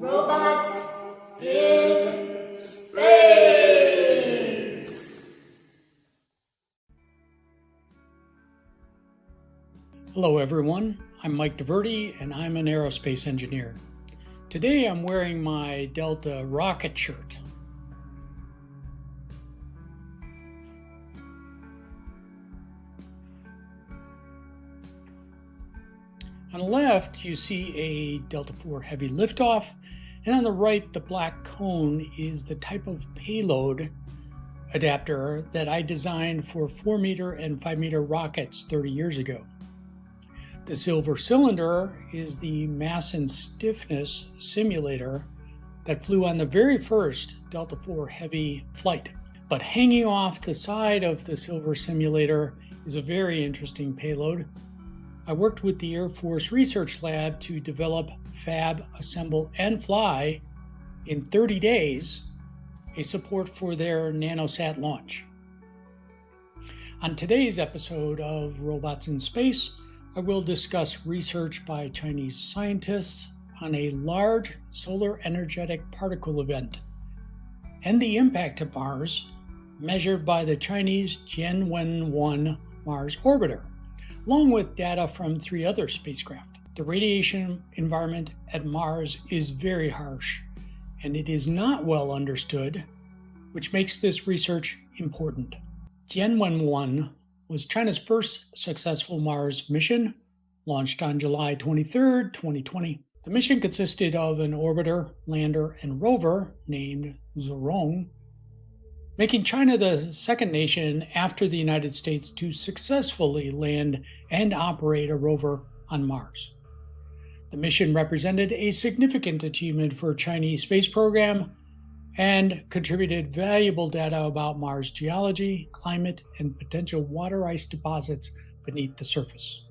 Robots in space. Hello everyone, I'm Mike DiVerde and I'm an aerospace engineer. Today I'm wearing my Delta rocket shirt. On the left, you see a Delta IV Heavy liftoff, and on the right, the black cone is the type of payload adapter that I designed for 4-meter and 5-meter rockets 30 years ago. The silver cylinder is the mass and stiffness simulator that flew on the very first Delta IV Heavy flight. But hanging off the side of the silver simulator is a very interesting payload. I worked with the Air Force Research Lab to develop, fab, assemble, and fly in 30 days a support for their nanosat launch. On today's episode of Robots in Space, I will discuss research by Chinese scientists on a large solar energetic particle event and the impact of Mars measured by the Chinese Tianwen-1 Mars orbiter, along with data from 3 other spacecraft. The radiation environment at Mars is very harsh, and it is not well understood, which makes this research important. Tianwen-1 was China's first successful Mars mission, launched on July 23, 2020. The mission consisted of an orbiter, lander, and rover named Zhurong, making China the second nation after the United States to successfully land and operate a rover on Mars. The mission represented a significant achievement for Chinese space program and contributed valuable data about Mars geology, climate, and potential water ice deposits beneath the surface.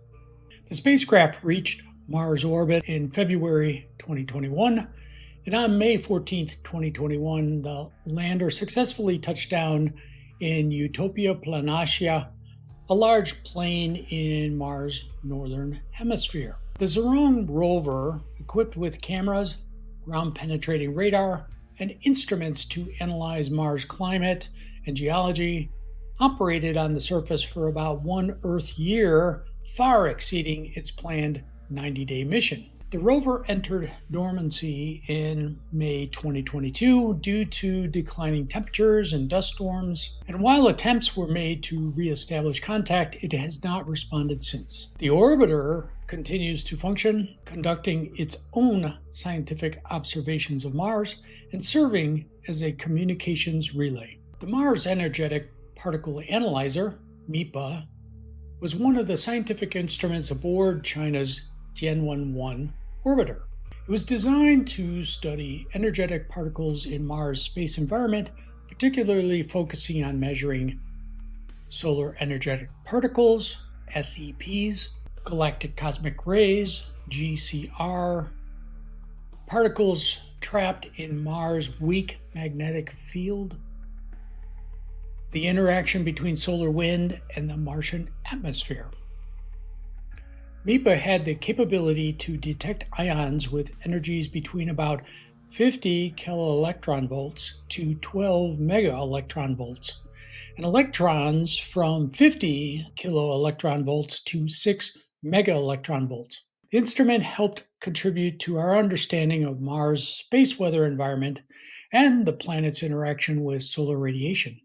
The spacecraft reached Mars orbit in February 2021, and on May 14, 2021, the lander successfully touched down in Utopia Planitia, a large plain in Mars' northern hemisphere. The Zhurong rover, equipped with cameras, ground-penetrating radar, and instruments to analyze Mars climate and geology, operated on the surface for about 1 Earth year, far exceeding its planned 90-day mission. The rover entered dormancy in May 2022 due to declining temperatures and dust storms, and while attempts were made to reestablish contact, it has not responded since. The orbiter continues to function, conducting its own scientific observations of Mars and serving as a communications relay. The Mars Energetic Particle Analyzer, MEPA, was one of the scientific instruments aboard China's Tianwen-1 orbiter. It was designed to study energetic particles in Mars' space environment, particularly focusing on measuring solar energetic particles, SEPs, galactic cosmic rays, GCR, particles trapped in Mars' weak magnetic field, the interaction between solar wind and the Martian atmosphere. MEPA had the capability to detect ions with energies between about 50 kiloelectron volts to 12 megaelectron volts, and electrons from 50 kiloelectron volts to 6 megaelectron volts. The instrument helped contribute to our understanding of Mars' space weather environment and the planet's interaction with solar radiation.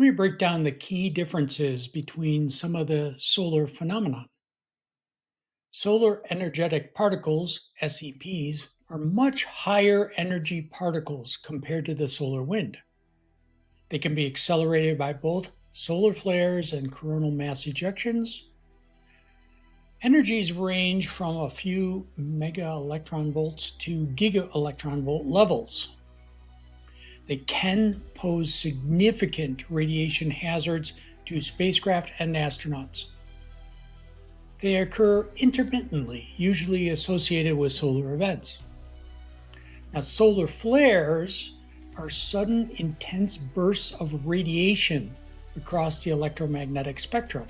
Let me break down the key differences between some of the solar phenomena. Solar energetic particles, SEPs, are much higher energy particles compared to the solar wind. They can be accelerated by both solar flares and coronal mass ejections. Energies range from a few mega electron volts to giga electron volt levels. They can pose significant radiation hazards to spacecraft and astronauts. They occur intermittently, usually associated with solar events. Now, solar flares are sudden, intense bursts of radiation across the electromagnetic spectrum.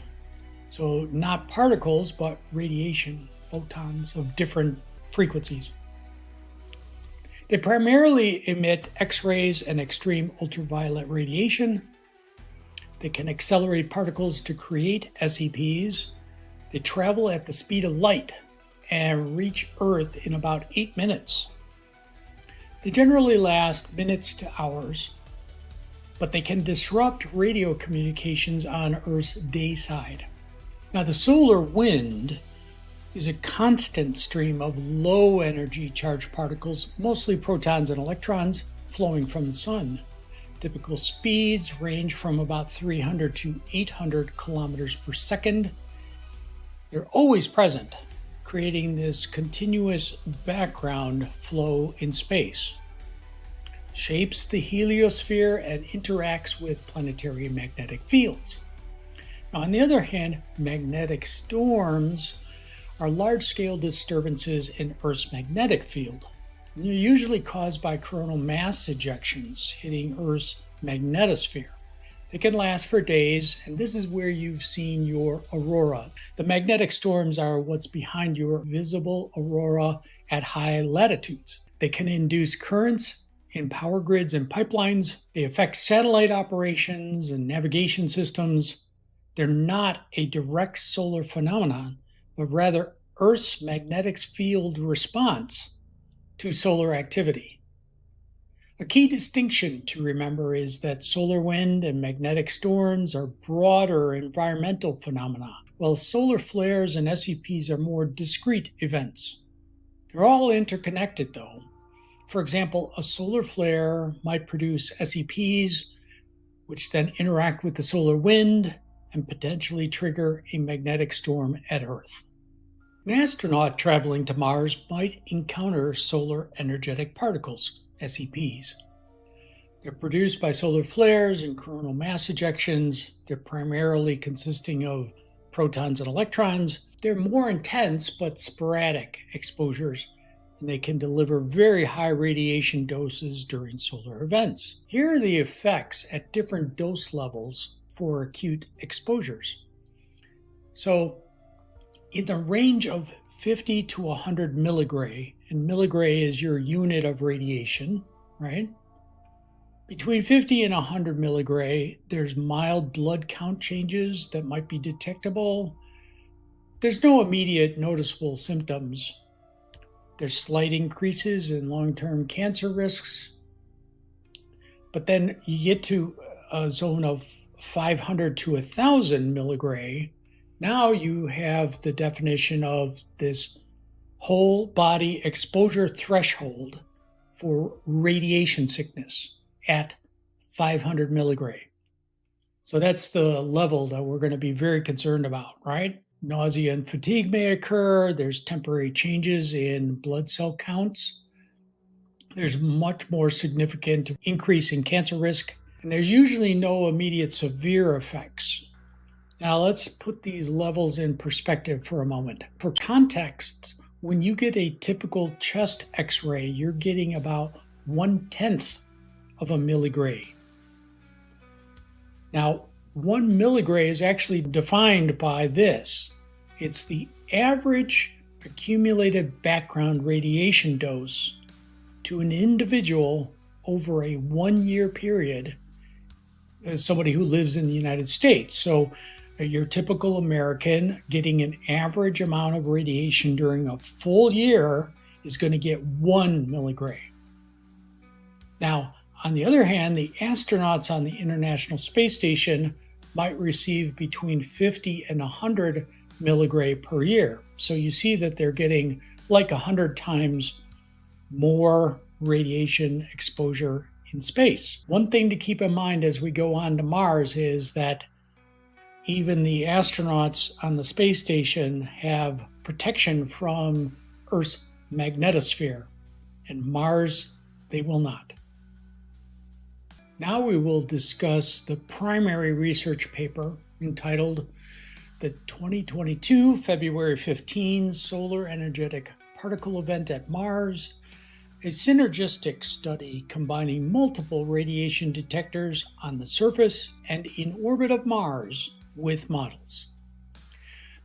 So not particles, but radiation, photons of different frequencies. They primarily emit X-rays and extreme ultraviolet radiation. They can accelerate particles to create SEPs. They travel at the speed of light and reach Earth in about 8 minutes. They generally last minutes to hours, but they can disrupt radio communications on Earth's day side. Now, the solar wind is a constant stream of low-energy charged particles, mostly protons and electrons, flowing from the sun. Typical speeds range from about 300 to 800 kilometers per second. They're always present, creating this continuous background flow in space. Shapes the heliosphere and interacts with planetary magnetic fields. Now, on the other hand, magnetic storms are large-scale disturbances in Earth's magnetic field. They're usually caused by coronal mass ejections hitting Earth's magnetosphere. They can last for days, and this is where you've seen your aurora. The magnetic storms are what's behind your visible aurora at high latitudes. They can induce currents in power grids and pipelines. They affect satellite operations and navigation systems. They're not a direct solar phenomenon, but rather Earth's magnetic field response to solar activity. A key distinction to remember is that solar wind and magnetic storms are broader environmental phenomena, while solar flares and SEPs are more discrete events. They're all interconnected, though. For example, a solar flare might produce SEPs, which then interact with the solar wind and potentially trigger a magnetic storm at Earth. An astronaut traveling to Mars might encounter solar energetic particles, SEPs. They're produced by solar flares and coronal mass ejections. They're primarily consisting of protons and electrons. They're more intense but sporadic exposures, and they can deliver very high radiation doses during solar events. Here are the effects at different dose levels for acute exposures. So in the range of 50 to 100 milligray, and milligray is your unit of radiation, right? Between 50 and 100 milligray, there's mild blood count changes that might be detectable. There's no immediate noticeable symptoms. There's slight increases in long-term cancer risks. But then you get to a zone of 500 to 1,000 milligray. Now you have the definition of this whole body exposure threshold for radiation sickness at 500 milligray. So that's the level that we're going to be very concerned about, right? Nausea and fatigue may occur. There's temporary changes in blood cell counts. There's much more significant increase in cancer risk, and there's usually no immediate severe effects. Now let's put these levels in perspective for a moment. For context, when you get a typical chest X-ray, you're getting about 1/10 of a milligray. Now, 1 milligray is actually defined by this. It's the average accumulated background radiation dose to an individual over a 1-year period as somebody who lives in the United States. So your typical American getting an average amount of radiation during a full year is going to get 1 milligray. Now, On the other hand, the astronauts on the International Space Station might receive between 50 and 100 milligray per year. So you see that they're getting like 100 times more radiation exposure in space. One thing to keep in mind as we go on to Mars is that even the astronauts on the space station have protection from Earth's magnetosphere, and Mars, they will not. Now we will discuss the primary research paper entitled The 2022 February 15 Solar Energetic Particle Event at Mars, a synergistic study combining multiple radiation detectors on the surface and in orbit of Mars with models.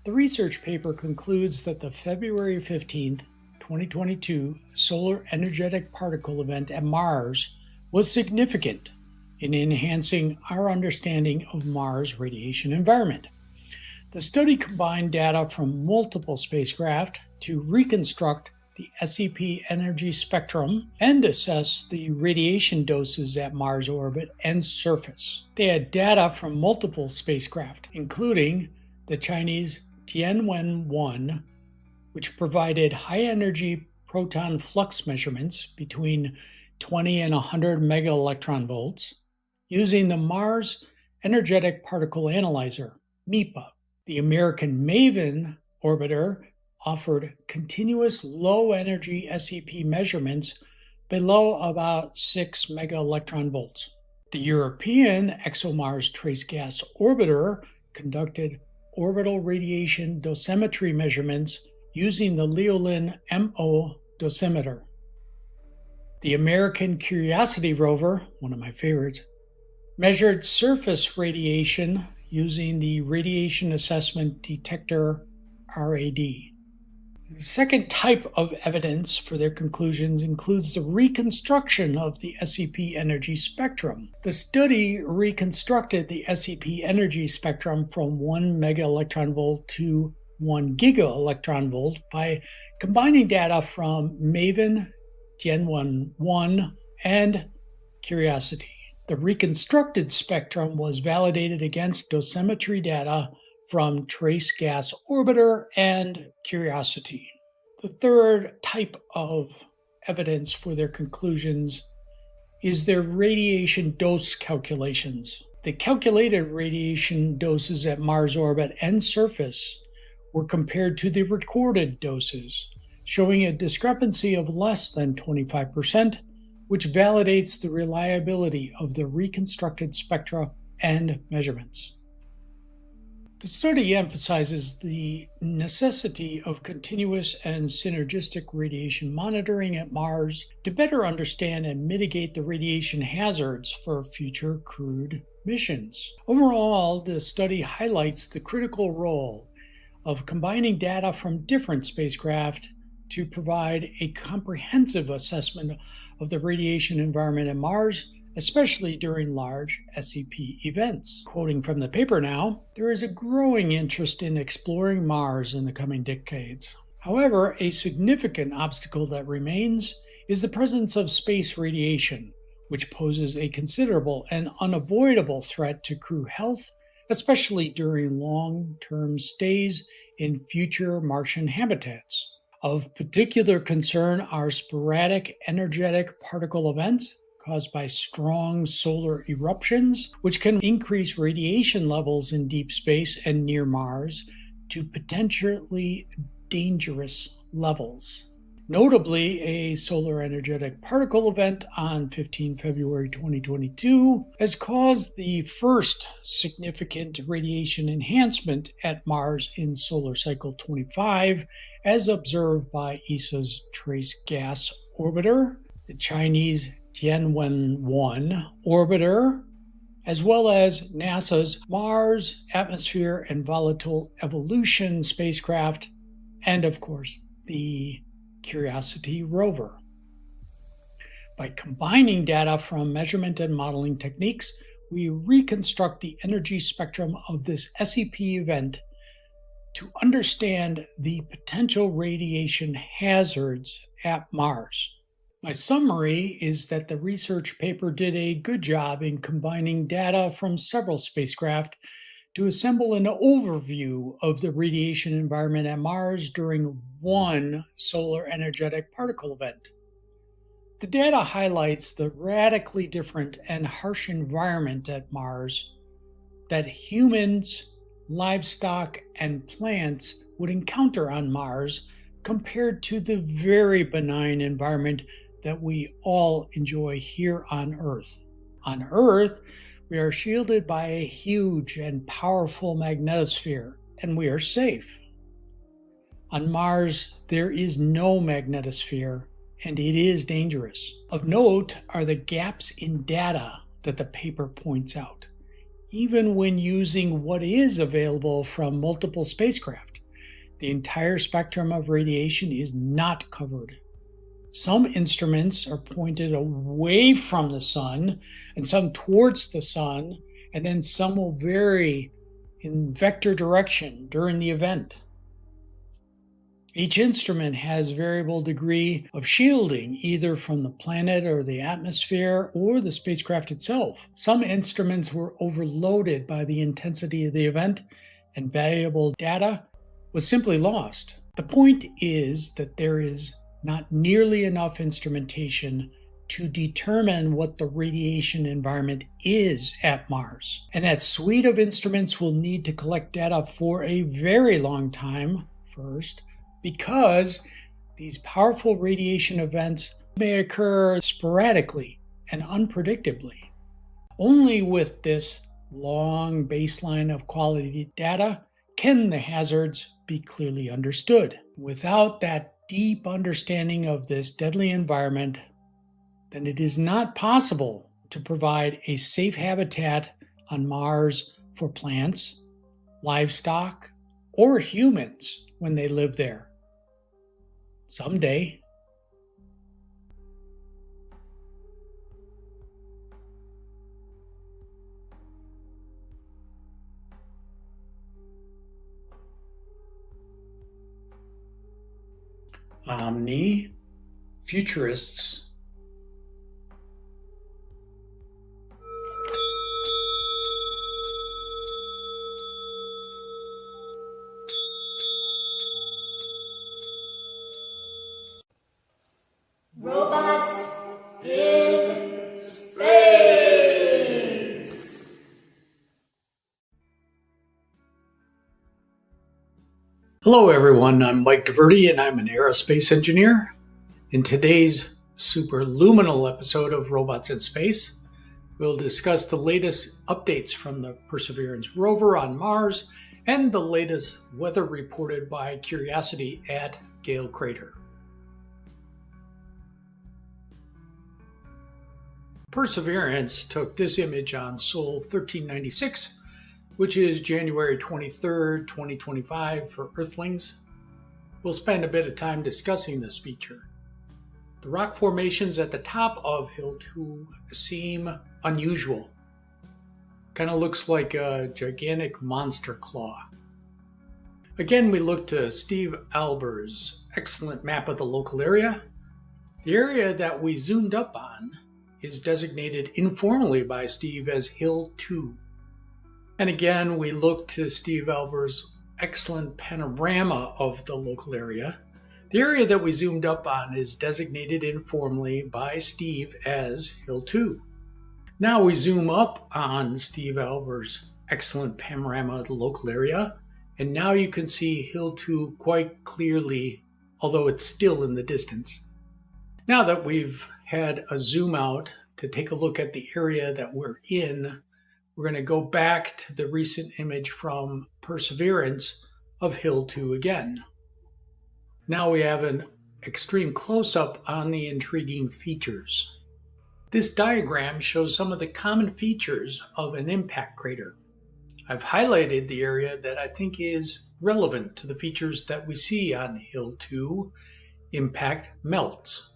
The research paper concludes that the February 15th, 2022 Solar Energetic Particle Event at Mars was significant in enhancing our understanding of Mars' radiation environment. The study combined data from multiple spacecraft to reconstruct the SEP energy spectrum and assess the radiation doses at Mars orbit and surface. They had data from multiple spacecraft, including the Chinese Tianwen 1, which provided high-energy proton flux measurements between 20 and 100 megaelectron-volts, using the Mars Energetic Particle Analyzer, MEPA. The American MAVEN orbiter offered continuous low-energy SEP measurements below about 6 megaelectron-volts. The European ExoMars trace gas orbiter conducted orbital radiation dosimetry measurements using the Leolin MO dosimeter. The American Curiosity rover, one of my favorites, measured surface radiation using the Radiation Assessment Detector RAD. The second type of evidence for their conclusions includes the reconstruction of the SEP energy spectrum. The study reconstructed the SEP energy spectrum from 1 megaelectron-volt to 1 gigaelectron-volt by combining data from MAVEN, Tianwen 1, and Curiosity. The reconstructed spectrum was validated against dosimetry data from Trace Gas Orbiter and Curiosity. The third type of evidence for their conclusions is their radiation dose calculations. The calculated radiation doses at Mars orbit and surface were compared to the recorded doses, showing a discrepancy of less than 25%, which validates the reliability of the reconstructed spectra and measurements. The study emphasizes the necessity of continuous and synergistic radiation monitoring at Mars to better understand and mitigate the radiation hazards for future crewed missions. Overall, the study highlights the critical role of combining data from different spacecraft to provide a comprehensive assessment of the radiation environment at Mars, especially during large SEP events. Quoting from the paper now, there is a growing interest in exploring Mars in the coming decades. However, a significant obstacle that remains is the presence of space radiation, which poses a considerable and unavoidable threat to crew health, especially during long-term stays in future Martian habitats. Of particular concern are sporadic energetic particle events caused by strong solar eruptions, which can increase radiation levels in deep space and near Mars to potentially dangerous levels. Notably, a solar energetic particle event on 15 February 2022 has caused the first significant radiation enhancement at Mars in solar cycle 25, as observed by ESA's Trace Gas Orbiter, the Chinese Tianwen 1 orbiter, as well as NASA's Mars Atmosphere and Volatile Evolution spacecraft, and of course, the Curiosity rover. By combining data from measurement and modeling techniques, we reconstruct the energy spectrum of this SEP event to understand the potential radiation hazards at Mars. My summary is that the research paper did a good job in combining data from several spacecraft to assemble an overview of the radiation environment at Mars during one solar energetic particle event. The data highlights the radically different and harsh environment at Mars that humans, livestock, and plants would encounter on Mars compared to the very benign environment that we all enjoy here on Earth. On Earth, we are shielded by a huge and powerful magnetosphere, and we are safe. On Mars, there is no magnetosphere, and it is dangerous. Of note are the gaps in data that the paper points out, even when using what is available from multiple spacecraft. The entire spectrum of radiation is not covered. Some instruments are pointed away from the sun and some towards the sun, and then some will vary in vector direction during the event. Each instrument has variable degree of shielding, either from the planet or the atmosphere or the spacecraft itself. Some instruments were overloaded by the intensity of the event, and valuable data was simply lost. The point is that there is not nearly enough instrumentation to determine what the radiation environment is at Mars. And that suite of instruments will need to collect data for a very long time first, because these powerful radiation events may occur sporadically and unpredictably. Only with this long baseline of quality data can the hazards be clearly understood. Without that deep understanding of this deadly environment, then it is not possible to provide a safe habitat on Mars for plants, livestock, or humans when they live there. Someday. OmniFuturists. Robots in space. Hello everyone, I'm Mike DiVerde and I'm an aerospace engineer. In today's superluminal episode of Robots in Space, we'll discuss the latest updates from the Perseverance rover on Mars and the latest weather reported by Curiosity at Gale Crater. Perseverance took this image on Sol 1396, which is January 23rd, 2025 for Earthlings. We'll spend a bit of time discussing this feature. The rock formations at the top of Hill 2 seem unusual. Kind of looks like a gigantic monster claw. Again, we look to Steve Alber's excellent map of the local area. The area that we zoomed up on is designated informally by Steve as Hill 2. And again, we look to Steve Alber's excellent panorama of the local area. The area that we zoomed up on is designated informally by Steve as Hill 2. Now we zoom up on Steve Alber's excellent panorama of the local area, and now you can see Hill 2 quite clearly, although it's still in the distance. Now that we've had a zoom out to take a look at the area that we're in, we're going to go back to the recent image from Perseverance of Hill 2 again. Now we have an extreme close-up on the intriguing features. This diagram shows some of the common features of an impact crater. I've highlighted the area that I think is relevant to the features that we see on Hill 2, impact melts.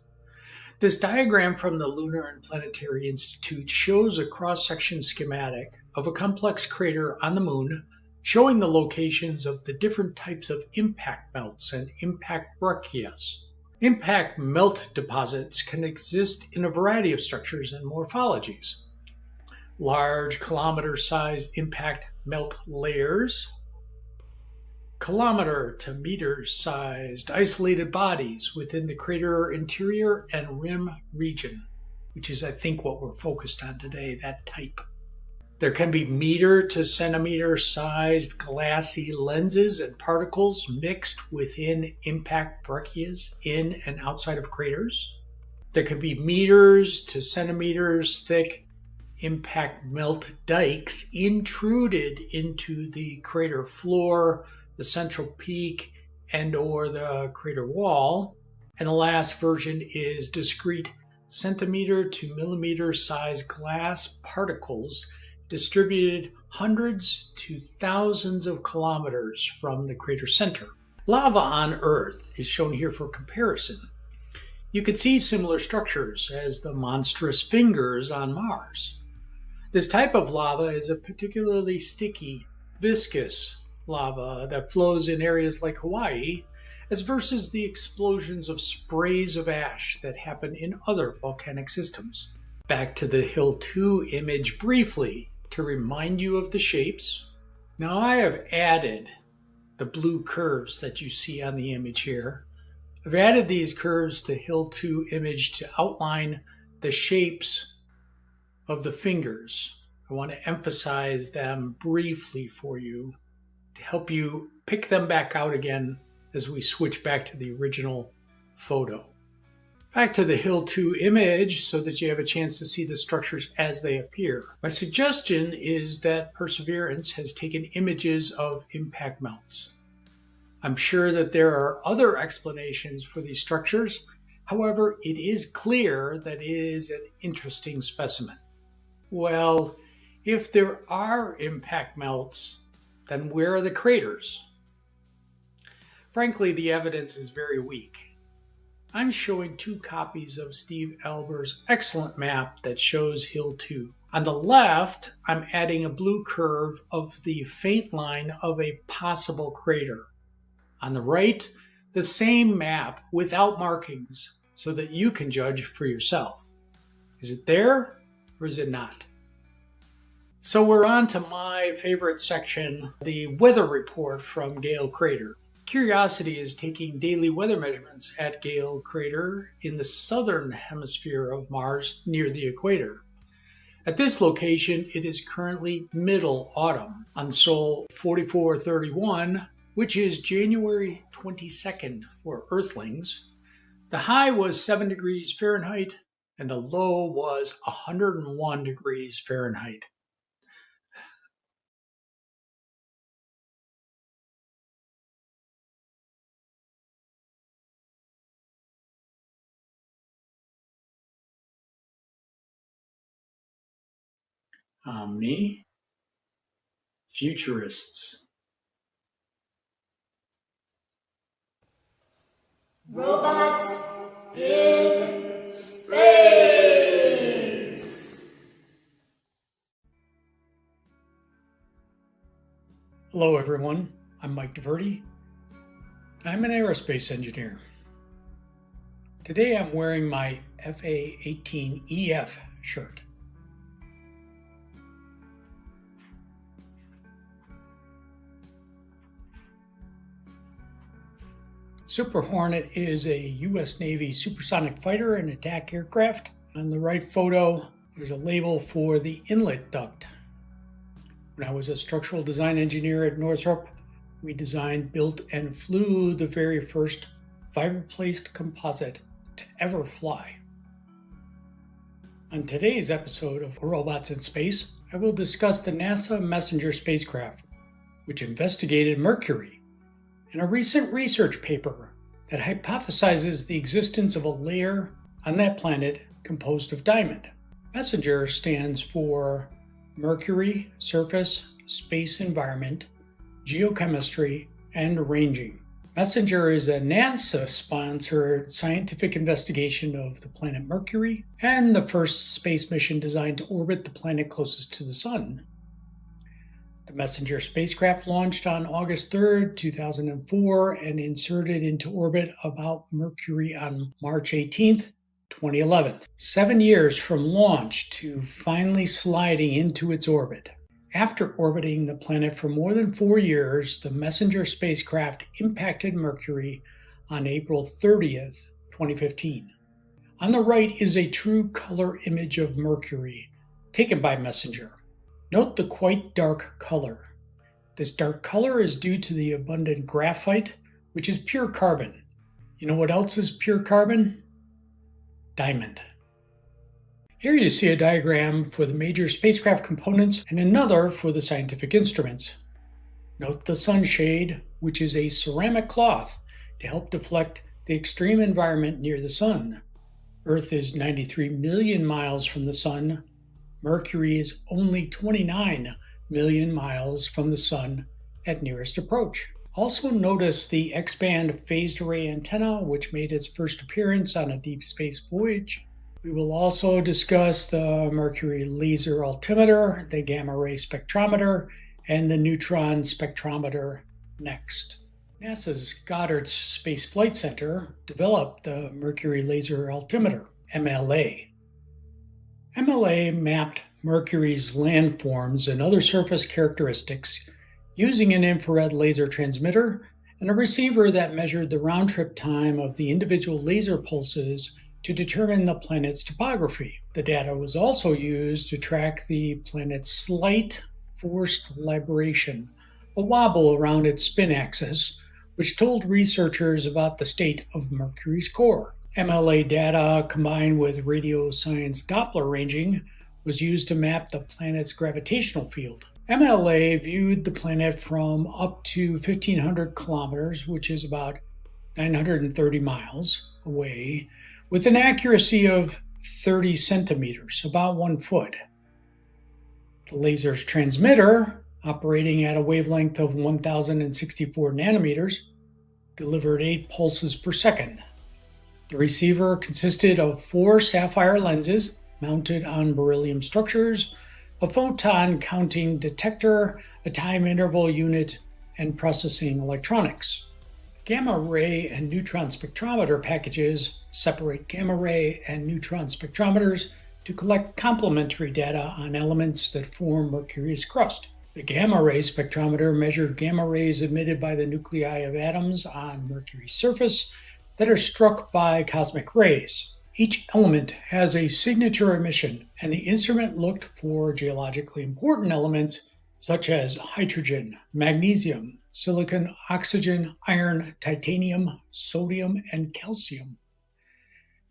This diagram from the Lunar and Planetary Institute shows a cross-section schematic of a complex crater on the Moon, showing the locations of the different types of impact melts and impact breccias. Impact melt deposits can exist in a variety of structures and morphologies. Large kilometer-sized impact melt layers, kilometer to meter-sized isolated bodies within the crater interior and rim region, which is, I think, what we're focused on today, that type. There can be meter to centimeter sized glassy lenses and particles mixed within impact breccias in and outside of craters. There can be meters to centimeters thick impact melt dikes intruded into the crater floor, the central peak, and or the crater wall. And the last version is discrete centimeter to millimeter sized glass particles distributed hundreds to thousands of kilometers from the crater center. Lava on Earth is shown here for comparison. You can see similar structures as the monstrous fingers on Mars. This type of lava is a particularly sticky, viscous lava that flows in areas like Hawaii, as versus the explosions of sprays of ash that happen in other volcanic systems. Back to the Hill 2 image briefly to remind you of the shapes. Now I have added the blue curves that you see on the image here. I've added these curves to Hill 2 image to outline the shapes of the fingers. I want to emphasize them briefly for you to help you pick them back out again as we switch back to the original photo. Back to the Hill 2 image so that you have a chance to see the structures as they appear. My suggestion is that Perseverance has taken images of impact melts. I'm sure that there are other explanations for these structures. However, it is clear that it is an interesting specimen. Well, if there are impact melts, then where are the craters? Frankly, the evidence is very weak. I'm showing 2 copies of Steve Alber's excellent map that shows Hill 2. On the left, I'm adding a blue curve of the faint line of a possible crater. On the right, the same map without markings so that you can judge for yourself. Is it there or is it not? So we're on to my favorite section, the weather report from Gale Crater. Curiosity is taking daily weather measurements at Gale Crater in the southern hemisphere of Mars near the equator. At this location, it is currently middle autumn on Sol 4431, which is January 22nd for Earthlings. The high was 7 degrees Fahrenheit and the low was 101 degrees Fahrenheit. OmniFuturists. Robots in space. Hello everyone, I'm Mike DiVerde. I'm an aerospace engineer. Today I'm wearing my FA-18EF shirt. Super Hornet is a U.S. Navy supersonic fighter and attack aircraft. On the right photo, there's a label for the inlet duct. When I was a structural design engineer at Northrop, we designed, built, and flew the very first fiber-placed composite to ever fly. On today's episode of Robots in Space, I will discuss the NASA Messenger spacecraft, which investigated Mercury, and a recent research paper that hypothesizes the existence of a layer on that planet composed of diamond. Messenger stands for Mercury Surface Space Environment, Geochemistry, and Ranging. Messenger is a NASA-sponsored scientific investigation of the planet Mercury and the first space mission designed to orbit the planet closest to the Sun. The Messenger spacecraft launched on August 3rd, 2004, and inserted into orbit about Mercury on March 18th, 2011. 7 years from launch to finally sliding into its orbit. After orbiting the planet for more than 4 years, the Messenger spacecraft impacted Mercury on April 30th, 2015. On the right is a true color image of Mercury, taken by Messenger. Note the quite dark color. This dark color is due to the abundant graphite, which is pure carbon. You know what else is pure carbon? Diamond. Here you see a diagram for the major spacecraft components and another for the scientific instruments. Note the sunshade, which is a ceramic cloth to help deflect the extreme environment near the sun. Earth is 93 million miles from the sun. Mercury is only 29 million miles from the sun at nearest approach. Also notice the X-band phased array antenna, which made its first appearance on a deep space voyage. We will also discuss the Mercury laser altimeter, the gamma ray spectrometer, and the neutron spectrometer next. NASA's Goddard Space Flight Center developed the Mercury laser altimeter, MLA. MLA mapped Mercury's landforms and other surface characteristics using an infrared laser transmitter and a receiver that measured the round-trip time of the individual laser pulses to determine the planet's topography. The data was also used to track the planet's slight forced libration, a wobble around its spin axis, which told researchers about the state of Mercury's core. MLA data combined with radio science Doppler ranging was used to map the planet's gravitational field. MLA viewed the planet from up to 1,500 kilometers, which is about 930 miles away, with an accuracy of 30 centimeters, about 1 foot. The laser's transmitter, operating at a wavelength of 1,064 nanometers, delivered 8 pulses per second. The receiver consisted of 4 sapphire lenses mounted on beryllium structures, a photon counting detector, a time interval unit, and processing electronics. Gamma ray and neutron spectrometer packages separate gamma ray and neutron spectrometers to collect complementary data on elements that form Mercury's crust. The gamma ray spectrometer measured gamma rays emitted by the nuclei of atoms on Mercury's surface that are struck by cosmic rays. Each element has a signature emission, and the instrument looked for geologically important elements such as hydrogen, magnesium, silicon, oxygen, iron, titanium, sodium, and calcium.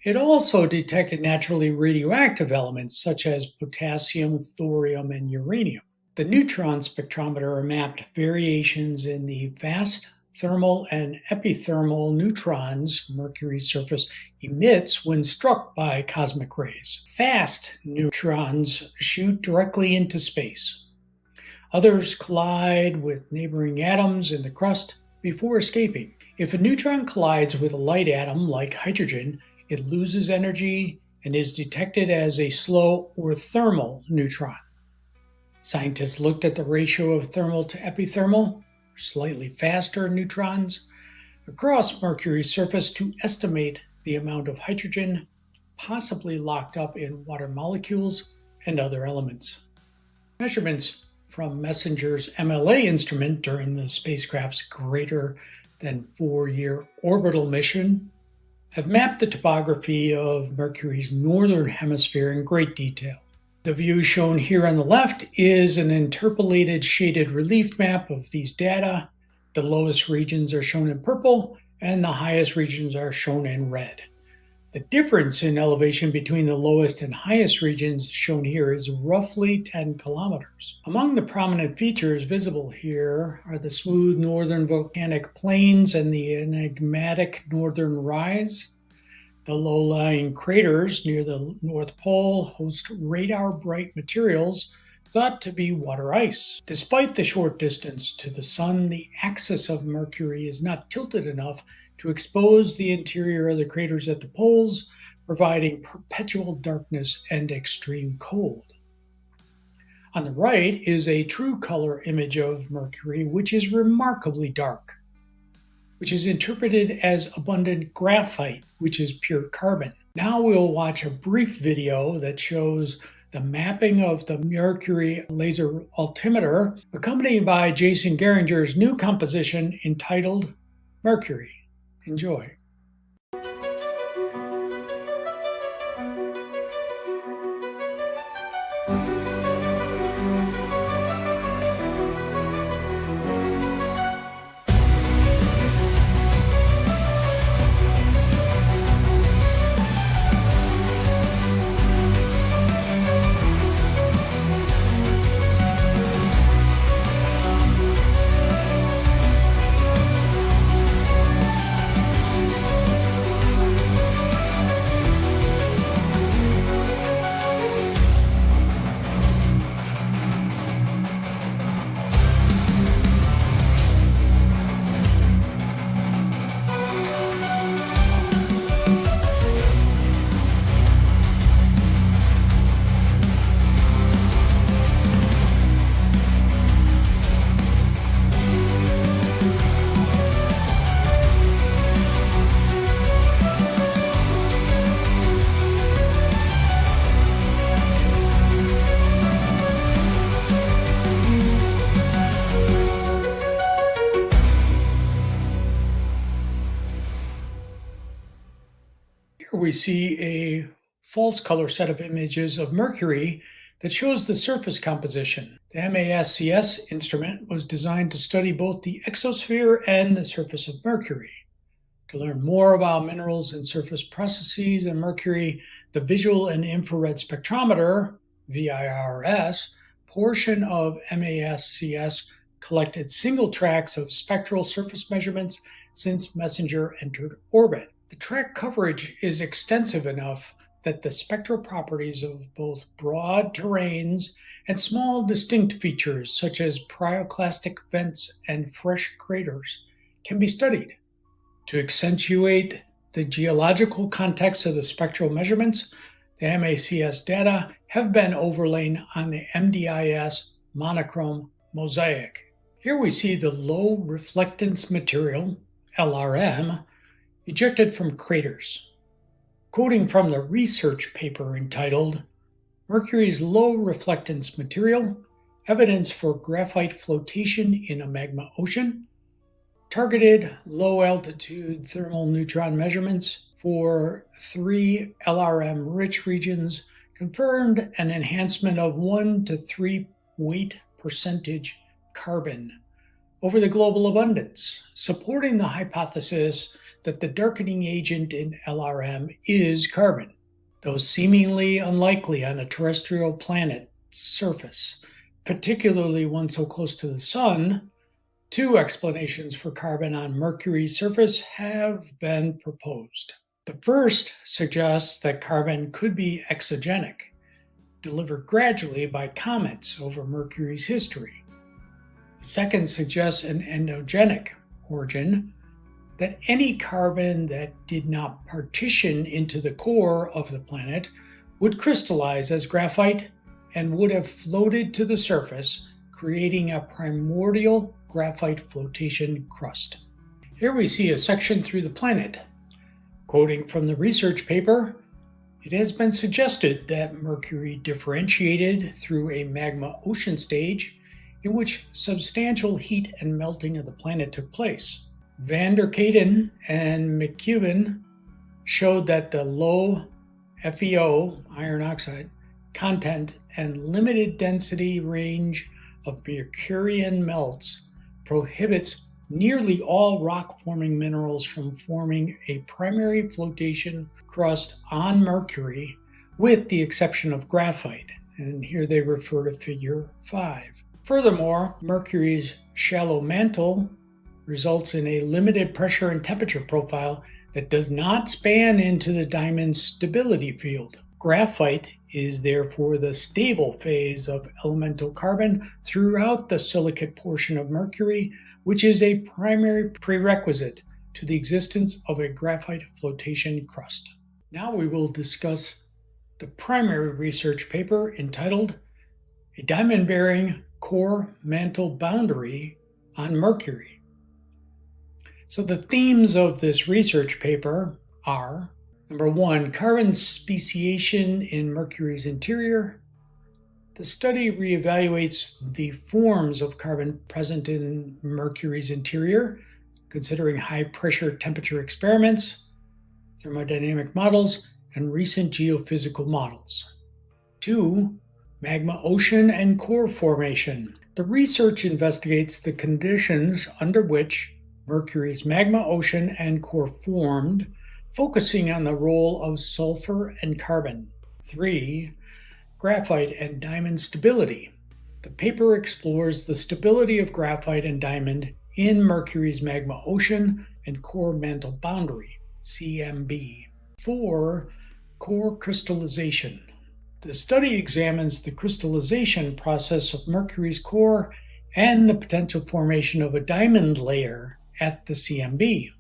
It also detected naturally radioactive elements such as potassium, thorium, and uranium. The neutron spectrometer mapped variations in the fast thermal and epithermal neutrons Mercury's surface emits when struck by cosmic rays. Fast neutrons shoot directly into space. Others collide with neighboring atoms in the crust before escaping. If a neutron collides with a light atom like hydrogen, it loses energy and is detected as a slow or thermal neutron. Scientists looked at the ratio of thermal to epithermal, slightly faster neutrons, across Mercury's surface to estimate the amount of hydrogen possibly locked up in water molecules and other elements. Measurements from Messenger's MLA instrument during the spacecraft's greater than 4-year orbital mission have mapped the topography of Mercury's northern hemisphere in great detail. The view shown here on the left is an interpolated shaded relief map of these data. The lowest regions are shown in purple, and the highest regions are shown in red. The difference in elevation between the lowest and highest regions shown here is roughly 10 kilometers. Among the prominent features visible here are the smooth northern volcanic plains and the enigmatic northern rise. The low-lying craters near the North Pole host radar-bright materials thought to be water ice. Despite the short distance to the Sun, the axis of Mercury is not tilted enough to expose the interior of the craters at the poles, providing perpetual darkness and extreme cold. On the right is a true color image of Mercury, which is remarkably dark, which is interpreted as abundant graphite, which is pure carbon. Now we'll watch a brief video that shows the mapping of the Mercury laser altimeter, accompanied by Jason Geringer's new composition entitled Mercury. Enjoy. Here we see a false color set of images of Mercury that shows the surface composition. The MASCS instrument was designed to study both the exosphere and the surface of Mercury. To learn more about minerals and surface processes in Mercury, the Visual and Infrared Spectrometer, VIRS, portion of MASCS collected single tracks of spectral surface measurements since MESSENGER entered orbit. The track coverage is extensive enough that the spectral properties of both broad terrains and small distinct features such as pyroclastic vents and fresh craters can be studied. To accentuate the geological context of the spectral measurements, the MACS data have been overlain on the MDIS monochrome mosaic. Here we see the low reflectance material, LRM, ejected from craters. Quoting from the research paper entitled Mercury's Low Reflectance Material, Evidence for Graphite Flotation in a Magma Ocean, targeted low-altitude thermal neutron measurements for 3 LRM-rich regions confirmed an enhancement of 1 to 3 weight percentage carbon over the global abundance, supporting the hypothesis that the darkening agent in LRM is carbon. Though seemingly unlikely on a terrestrial planet's surface, particularly one so close to the Sun, two explanations for carbon on Mercury's surface have been proposed. The first suggests that carbon could be exogenic, delivered gradually by comets over Mercury's history. The second suggests an endogenic origin, that any carbon that did not partition into the core of the planet would crystallize as graphite and would have floated to the surface, creating a primordial graphite flotation crust. Here we see a section through the planet. Quoting from the research paper, it has been suggested that Mercury differentiated through a magma ocean stage in which substantial heat and melting of the planet took place. Van der Kayden and McCubbin showed that the low FeO, iron oxide, content and limited density range of Mercurian melts prohibits nearly all rock-forming minerals from forming a primary flotation crust on Mercury, with the exception of graphite, and here they refer to figure 5. Furthermore, Mercury's shallow mantle results in a limited pressure and temperature profile that does not span into the diamond's stability field. Graphite is therefore the stable phase of elemental carbon throughout the silicate portion of Mercury, which is a primary prerequisite to the existence of a graphite flotation crust. Now we will discuss the primary research paper entitled a diamond-bearing core mantle boundary on Mercury. So the themes of this research paper are: number one, carbon speciation in Mercury's interior. The study reevaluates the forms of carbon present in Mercury's interior, considering high-pressure temperature experiments, thermodynamic models, and recent geophysical models. 2. Magma ocean and core formation. The research investigates the conditions under which Mercury's magma ocean and core formed, focusing on the role of sulfur and carbon. 3. Graphite and diamond stability. The paper explores the stability of graphite and diamond in Mercury's magma ocean and core mantle boundary, CMB. 4. Core crystallization. The study examines the crystallization process of Mercury's core and the potential formation of a diamond layer at the CMB.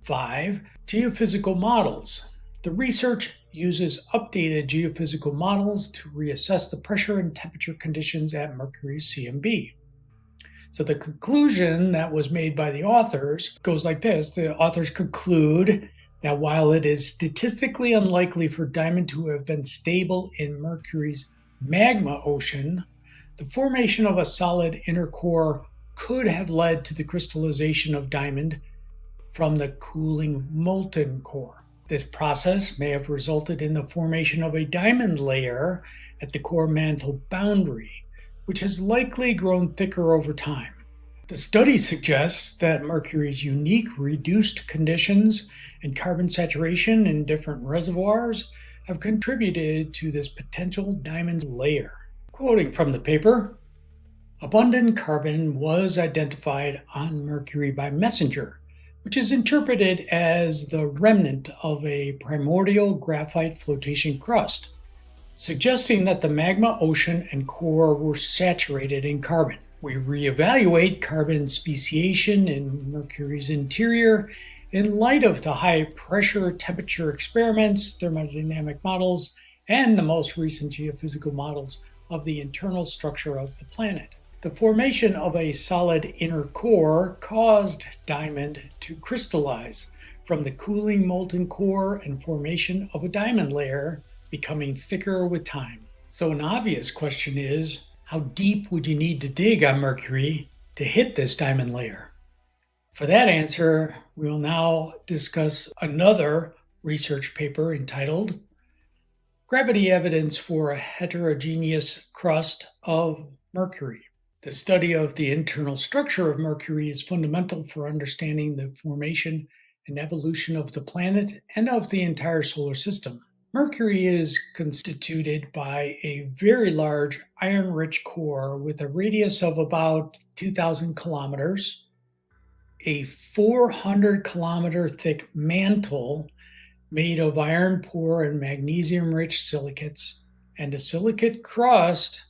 5. Geophysical models. The research uses updated geophysical models to reassess the pressure and temperature conditions at Mercury's CMB. So the conclusion that was made by the authors goes like this. The authors conclude that while it is statistically unlikely for diamond to have been stable in Mercury's magma ocean, the formation of a solid inner core could have led to the crystallization of diamond from the cooling molten core. This process may have resulted in the formation of a diamond layer at the core mantle boundary, which has likely grown thicker over time. The study suggests that Mercury's unique reduced conditions and carbon saturation in different reservoirs have contributed to this potential diamond layer. Quoting from the paper, abundant carbon was identified on Mercury by MESSENGER, which is interpreted as the remnant of a primordial graphite flotation crust, suggesting that the magma ocean and core were saturated in carbon. We reevaluate carbon speciation in Mercury's interior in light of the high-pressure temperature experiments, thermodynamic models, and the most recent geophysical models of the internal structure of the planet. The formation of a solid inner core caused diamond to crystallize from the cooling molten core and formation of a diamond layer, becoming thicker with time. So an obvious question is, how deep would you need to dig on Mercury to hit this diamond layer? For that answer, we will now discuss another research paper entitled Gravity Evidence for a Heterogeneous Crust of Mercury. The study of the internal structure of Mercury is fundamental for understanding the formation and evolution of the planet and of the entire solar system. Mercury is constituted by a very large iron-rich core with a radius of about 2,000 kilometers, a 400-kilometer thick mantle made of iron poor and magnesium-rich silicates, and a silicate crust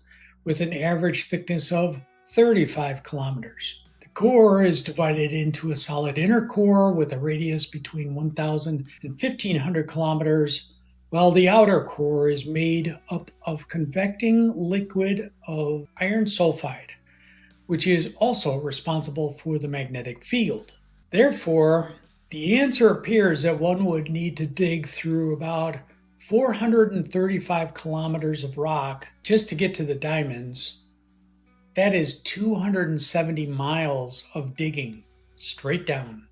with an average thickness of 35 kilometers. The core is divided into a solid inner core with a radius between 1,000 and 1,500 kilometers, while the outer core is made up of convecting liquid of iron sulfide, which is also responsible for the magnetic field. Therefore, the answer appears that one would need to dig through about 435 kilometers of rock just to get to the diamonds. That is 270 miles of digging straight down.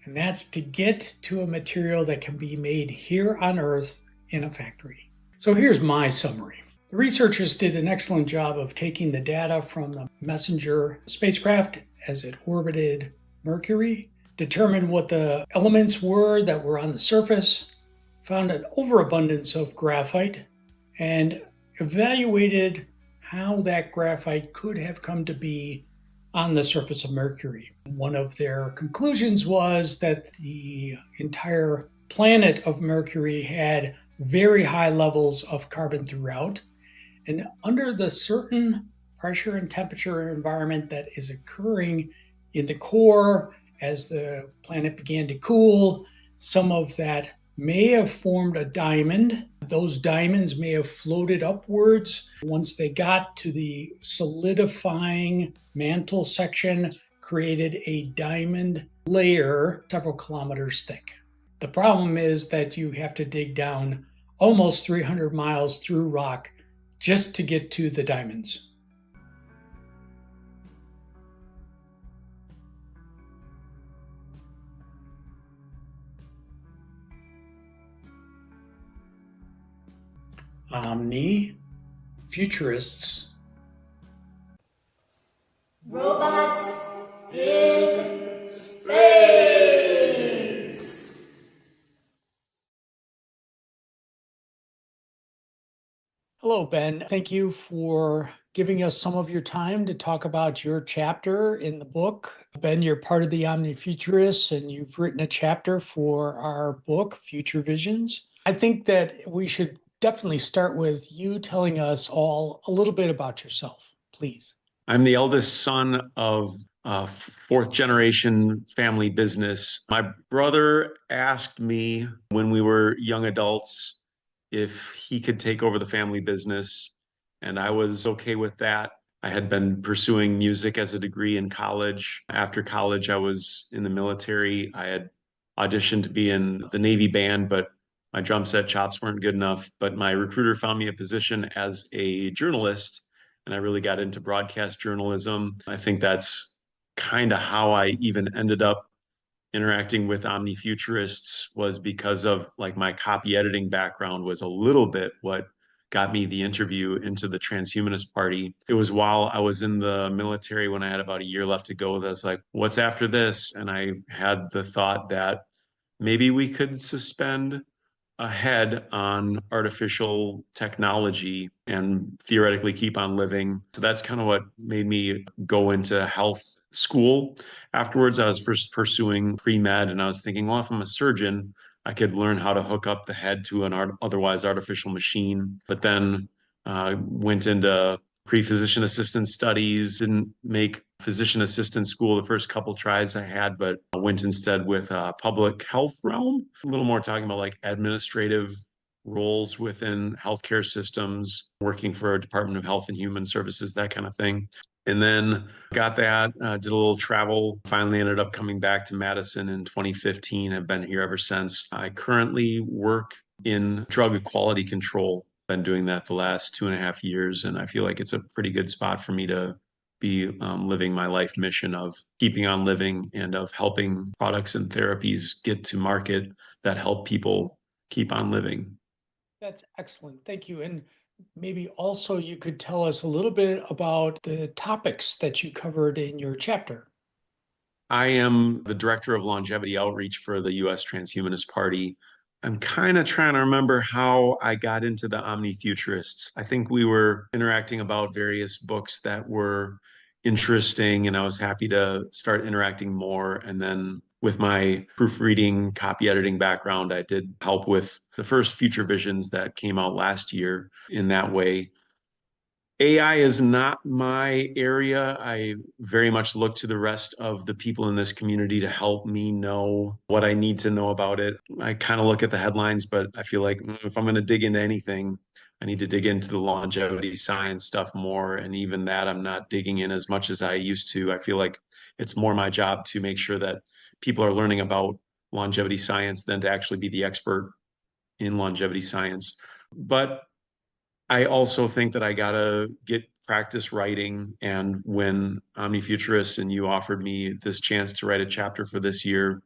And that's to get to a material that can be made here on Earth in a factory. So here's my summary. The researchers did an excellent job of taking the data from the MESSENGER spacecraft as it orbited Mercury, determined what the elements were that were on the surface, found an overabundance of graphite, and evaluated how that graphite could have come to be on the surface of Mercury. One of their conclusions was that the entire planet of Mercury had very high levels of carbon throughout, and under the certain pressure and temperature environment that is occurring in the core as the planet began to cool, some of that may have formed a diamond. Those diamonds may have floated upwards. Once they got to the solidifying mantle section, created a diamond layer several kilometers thick. The problem is that you have to dig down almost 300 miles through rock just to get to the diamonds. OmniFuturists. Robots in space. Hello, Ben. Thank you for giving us some of your time to talk about your chapter in the book. Ben, you're part of the OmniFuturists, and you've written a chapter for our book, Future Visions. I think that we should definitely start with you telling us all a little bit about yourself, please. I'm the eldest son of a fourth generation family business. My brother asked me when we were young adults if he could take over the family business, and I was okay with that. I had been pursuing music as a degree in college. After college, I was in the military. I had auditioned to be in the Navy band, but my drum set chops weren't good enough. But my recruiter found me a position as a journalist, and I really got into broadcast journalism. I think that's kind of how I even ended up interacting with OmniFuturists, was because of like my copy editing background was a little bit what got me the interview into the Transhumanist Party. It was while I was in the military, when I had about a year left to go, that I was like, what's after this? And I had the thought that maybe we could suspend ahead on artificial technology and theoretically keep on living. So that's kind of what made me go into health school. Afterwards, I was first pursuing pre-med, and I was thinking, well, if I'm a surgeon, I could learn how to hook up the head to an otherwise artificial machine. But then went into pre-physician assistant studies, didn't make physician assistant school the first couple tries I had, but went instead with public health realm, a little more talking about like administrative roles within healthcare systems, working for a Department of Health and Human Services, that kind of thing. And then got that, did a little travel, finally ended up coming back to Madison in 2015. I've been here ever since. I currently work in drug quality control. Been doing that the last 2.5 years, and I feel like it's a pretty good spot for me to be living my life mission of keeping on living and of helping products and therapies get to market that help people keep on living. That's excellent. Thank you. And maybe also you could tell us a little bit about the topics that you covered in your chapter. I am the director of longevity outreach for the US Transhumanist Party. I'm kind of trying to remember how I got into the OmniFuturists. I think we were interacting about various books that were interesting, and I was happy to start interacting more. And then with my proofreading, copy editing background, I did help with the first Future Visions that came out last year in that way. AI is not my area. I very much look to the rest of the people in this community to help me know what I need to know about it. I kind of look at the headlines, but I feel like if I'm going to dig into anything, I need to dig into the longevity science stuff more. And even that, I'm not digging in as much as I used to. I feel like it's more my job to make sure that people are learning about longevity science than to actually be the expert in longevity science. But I also think that I gotta get practice writing. And when OmniFuturists and you offered me this chance to write a chapter for this year,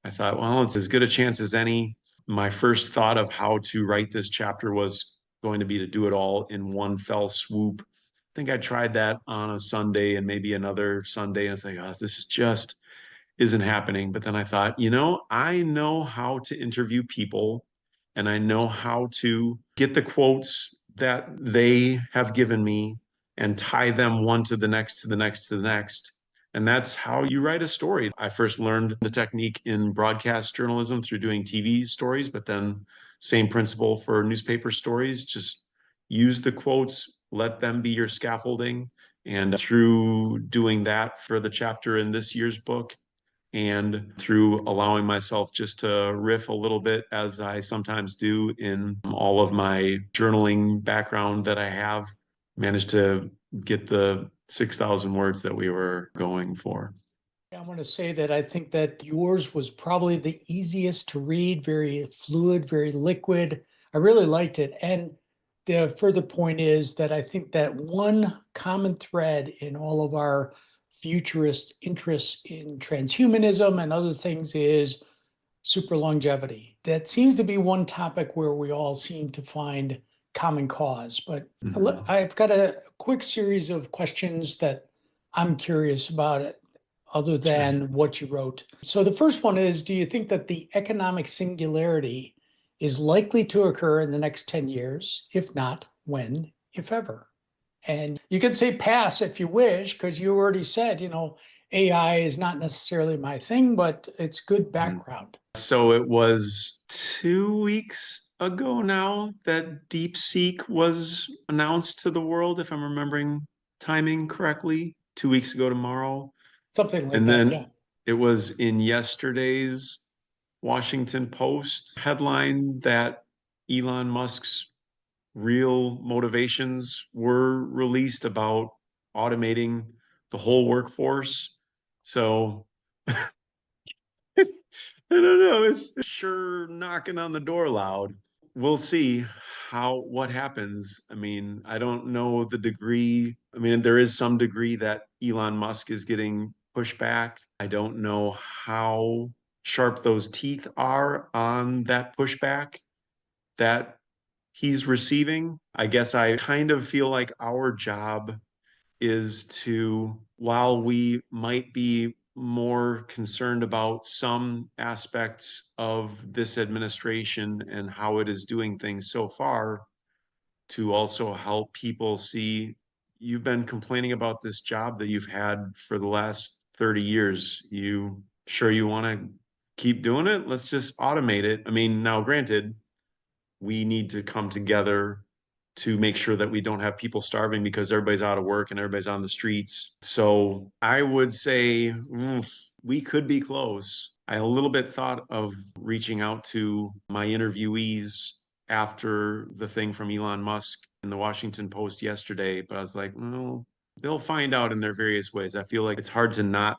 I thought, well, it's as good a chance as any. My first thought of how to write this chapter was going to be to do it all in one fell swoop. I think I tried that on a Sunday and maybe another Sunday, and it's like, oh, this just isn't happening. But then I thought, I know how to interview people, and I know how to get the quotes that they have given me and tie them one to the next, to the next, to the next. And that's how you write a story. I first learned the technique in broadcast journalism through doing TV stories, but then same principle for newspaper stories. Just use the quotes, let them be your scaffolding. And through doing that for the chapter in this year's book, and through allowing myself just to riff a little bit, as I sometimes do in all of my journaling background that I have, managed to get the 6,000 words that we were going for. I want to say that I think that yours was probably the easiest to read, very fluid, very liquid. I really liked it. And the further point is that I think that one common thread in all of our futurist interests in transhumanism and other things is super longevity. That seems to be one topic where we all seem to find common cause. But I've got a quick series of questions that I'm curious about it, other than what you wrote. So the first one is, do you think that the economic singularity is likely to occur in the next 10 years? If not, when, if ever? And you can say pass if you wish, because you already said, AI is not necessarily my thing, but it's good background. So it was 2 weeks ago now that DeepSeek was announced to the world, if I'm remembering timing correctly, 2 weeks ago tomorrow. Something like And that, then yeah. it was in yesterday's Washington Post headline that Elon Musk's real motivations were released about automating the whole workforce. So I don't know. It's sure knocking on the door loud. We'll see what happens. I mean, I don't know the degree. I mean, there is some degree that Elon Musk is getting pushback. I don't know how sharp those teeth are on that pushback that he's receiving. I guess I kind of feel like our job is to, while we might be more concerned about some aspects of this administration and how it is doing things so far, to also help people see, you've been complaining about this job that you've had for the last 30 years. You sure you want to keep doing it? Let's just automate it. I mean, now granted, we need to come together to make sure that we don't have people starving because everybody's out of work and everybody's on the streets. So I would say we could be close. I a little bit thought of reaching out to my interviewees after the thing from Elon Musk in the Washington Post yesterday, but I was like, well, they'll find out in their various ways. I feel like it's hard to not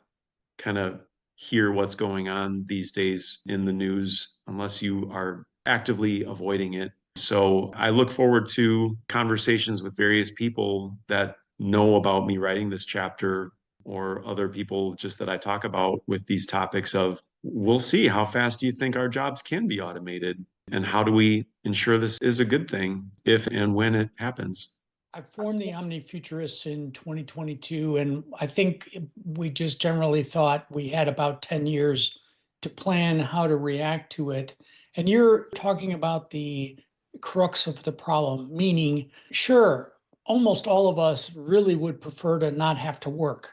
kind of hear what's going on these days in the news unless you are actively avoiding it. So I look forward to conversations with various people that know about me writing this chapter, or other people just that I talk about with these topics of, we'll see, how fast do you think our jobs can be automated? And how do we ensure this is a good thing if and when it happens? I formed the OmniFuturists in 2022, and I think we just generally thought we had about 10 years to plan how to react to it. And you're talking about the crux of the problem, meaning, sure, almost all of us really would prefer to not have to work.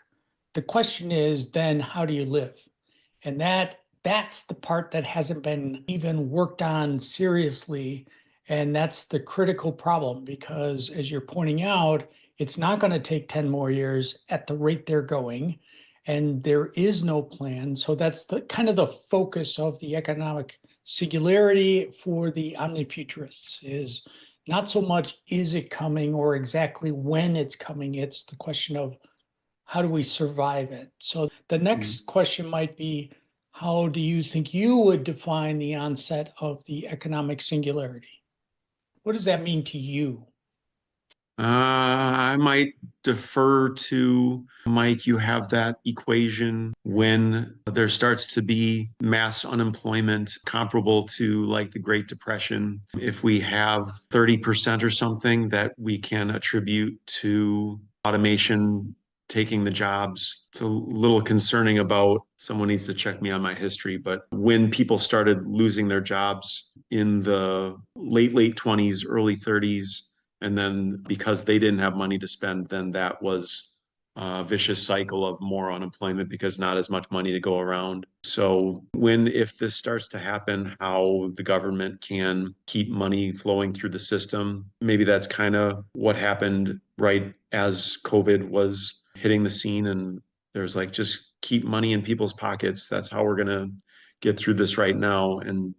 The question is then, how do you live? And that's the part that hasn't been even worked on seriously. And that's the critical problem, because as you're pointing out, it's not going to take 10 more years at the rate they're going. And there is no plan. So that's the kind of the focus of the economic singularity for the OmniFuturists, is not so much is it coming or exactly when it's coming. It's the question of how do we survive it? So the next question might be, how do you think you would define the onset of the economic singularity? What does that mean to you? I might defer to Mike. You have that equation when there starts to be mass unemployment comparable to like the Great Depression. If we have 30% or something that we can attribute to automation taking the jobs, it's a little concerning. About, someone needs to check me on my history, but when people started losing their jobs in the late 20s, early 30s, and then because they didn't have money to spend, then that was a vicious cycle of more unemployment because not as much money to go around. So if this starts to happen, how the government can keep money flowing through the system, maybe that's kind of what happened right as COVID was hitting the scene, and there's like, just keep money in people's pockets. That's how we're going to get through this right now. And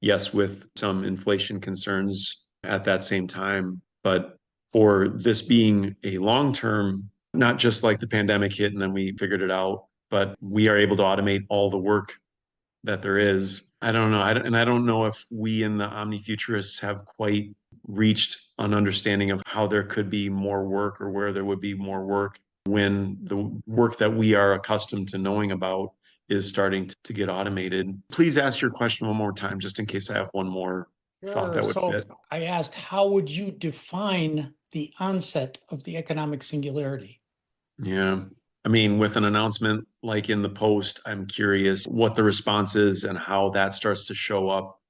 yes, with some inflation concerns at that same time. But for this being a long term, not just like the pandemic hit and then we figured it out, but we are able to automate all the work that there is. I don't know. And I don't know if we in the OmniFuturists have quite reached an understanding of how there could be more work or where there would be more work when the work that we are accustomed to knowing about is starting to get automated. Please ask your question one more time, just in case I have one more thought that would So fit. I asked, how would you define the onset of the economic singularity? Yeah. I mean, with an announcement like in the Post, I'm curious what the response is and how that starts to show up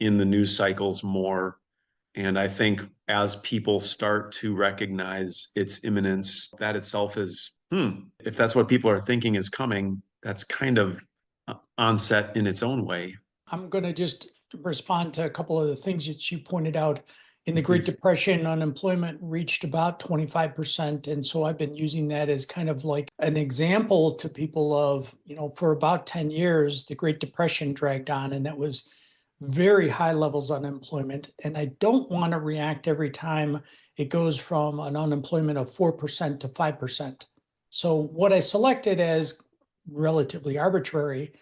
in the news cycles more. And I think as people start to recognize its imminence, that itself is, if that's what people are thinking is coming, that's kind of onset in its own way. I'm going to just respond to a couple of the things that you pointed out. In the Great Please. Depression, unemployment reached about 25%. And so I've been using that as kind of like an example to people of, for about 10 years, the Great Depression dragged on, and that was very high levels of unemployment. And I don't want to react every time it goes from an unemployment of 4% to 5%. So what I selected as relatively arbitrary,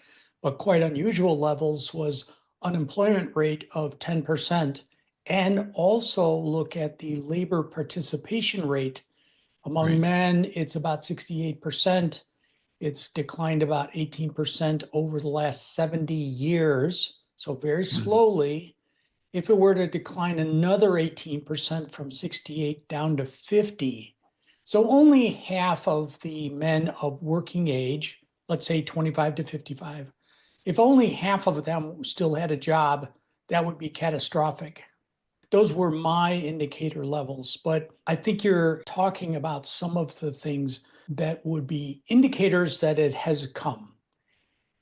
but quite unusual levels was unemployment rate of 10%, and also look at the labor participation rate. Among Right. men, it's about 68%. It's declined about 18% over the last 70 years. So very slowly. If it were to decline another 18% from 68 down to 50, so only half of the men of working age, let's say 25 to 55, if only half of them still had a job, that would be catastrophic. Those were my indicator levels, but I think you're talking about some of the things that would be indicators that it has come.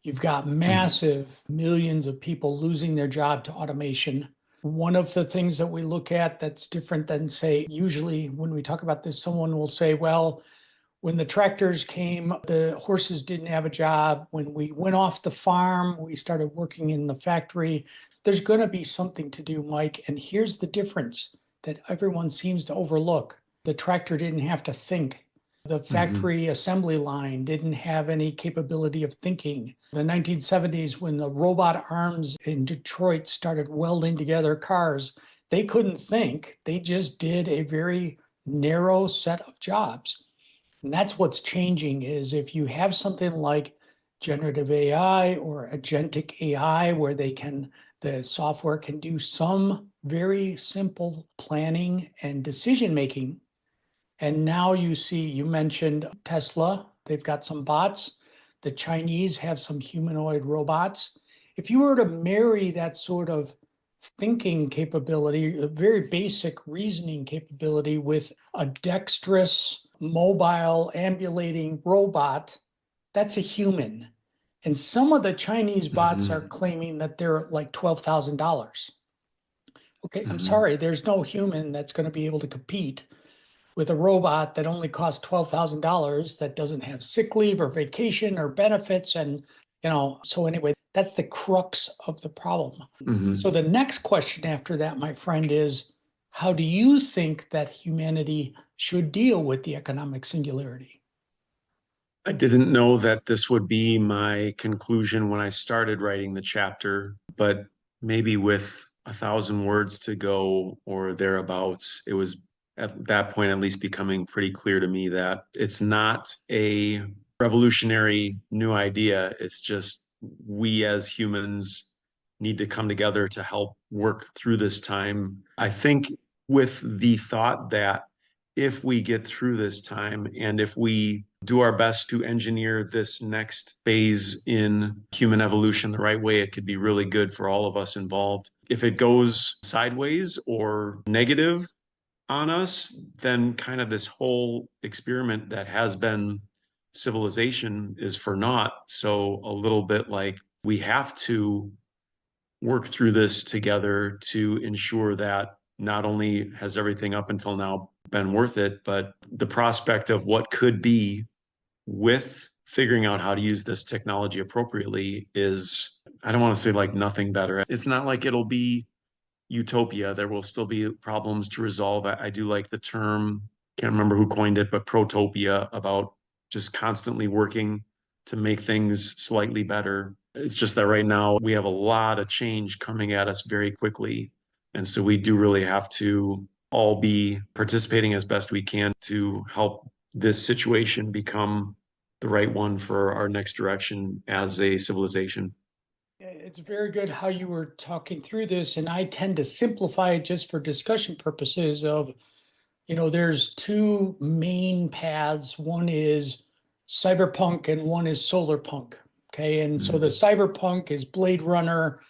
You've got massive millions of people losing their job to automation. One of the things that we look at that's different than, say, usually when we talk about this, someone will say, well, when the tractors came, the horses didn't have a job. When we went off the farm, we started working in the factory. There's going to be something to do, Mike. And here's the difference that everyone seems to overlook. The tractor didn't have to think. The factory assembly line didn't have any capability of thinking. The 1970s, when the robot arms in Detroit started welding together cars, they couldn't think. They just did a very narrow set of jobs. And that's what's changing is if you have something like generative AI or agentic AI, where the software can do some very simple planning and decision making. And now you mentioned Tesla, they've got some bots. The Chinese have some humanoid robots. If you were to marry that sort of thinking capability, a very basic reasoning capability, with a dexterous, mobile, ambulating robot, that's a human. And some of the Chinese bots are claiming that they're like $12,000. Okay, I'm sorry, there's no human that's going to be able to compete with a robot that only costs $12,000, that doesn't have sick leave or vacation or benefits. And, so anyway, that's the crux of the problem. So the next question after that, my friend, is how do you think that humanity should deal with the economic singularity? I didn't know that this would be my conclusion when I started writing the chapter, but maybe with 1,000 words to go or thereabouts, it was at that point at least becoming pretty clear to me that it's not a revolutionary new idea. It's just we as humans need to come together to help work through this time. I think with the thought that if we get through this time and if we do our best to engineer this next phase in human evolution the right way, it could be really good for all of us involved. If it goes sideways or negative on us, then kind of this whole experiment that has been civilization is for naught. So a little bit like we have to work through this together to ensure that not only has everything up until now been worth it, but the prospect of what could be with figuring out how to use this technology appropriately is, I don't want to say like nothing better. It's not like it'll be utopia. There will still be problems to resolve. I do like the term, can't remember who coined it, but protopia, about just constantly working to make things slightly better. It's just that right now we have a lot of change coming at us very quickly. And so we do really have to all be participating as best we can to help this situation become the right one for our next direction as a civilization. It's very good how you were talking through this, and I tend to simplify it just for discussion purposes of, there's two main paths. One is cyberpunk and one is solar punk. Okay. And so the cyberpunk is Blade Runner,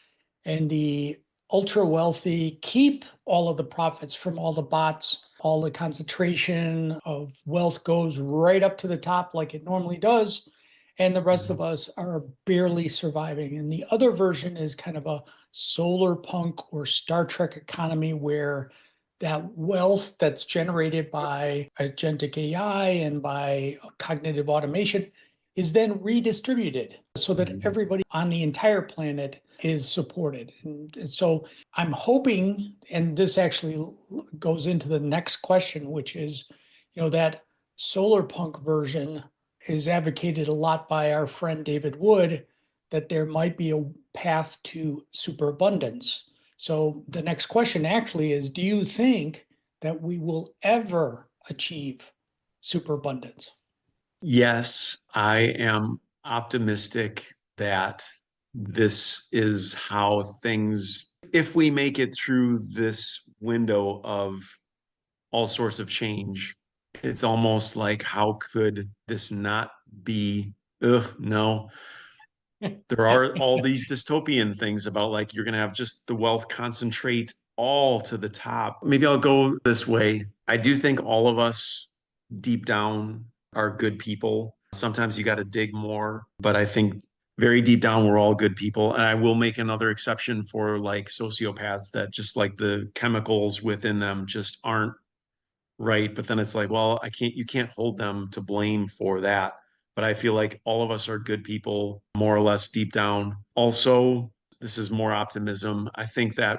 and the ultra wealthy keep all of the profits from all the bots. All the concentration of wealth goes right up to the top like it normally does. And the rest of us are barely surviving. And the other version is kind of a solar punk or Star Trek economy, where that wealth that's generated by agentic AI and by cognitive automation is then redistributed so that everybody on the entire planet is supported. And so I'm hoping, and this actually goes into the next question, which is, that solar punk version is advocated a lot by our friend David Wood, that there might be a path to superabundance. So the next question actually is, do you think that we will ever achieve superabundance? Yes, I am optimistic that this is how things, if we make it through this window of all sorts of change, it's almost like, how could this not be? Ugh, no. There are all these dystopian things about like you're going to have just the wealth concentrate all to the top. Maybe I'll go this way. I do think all of us deep down are good people. Sometimes you got to dig more, but I think very deep down we're all good people. And I will make another exception for like sociopaths that just like the chemicals within them just aren't right. But then it's like, well, you can't hold them to blame for that. But I feel like all of us are good people, more or less deep down. Also, this is more optimism. I think that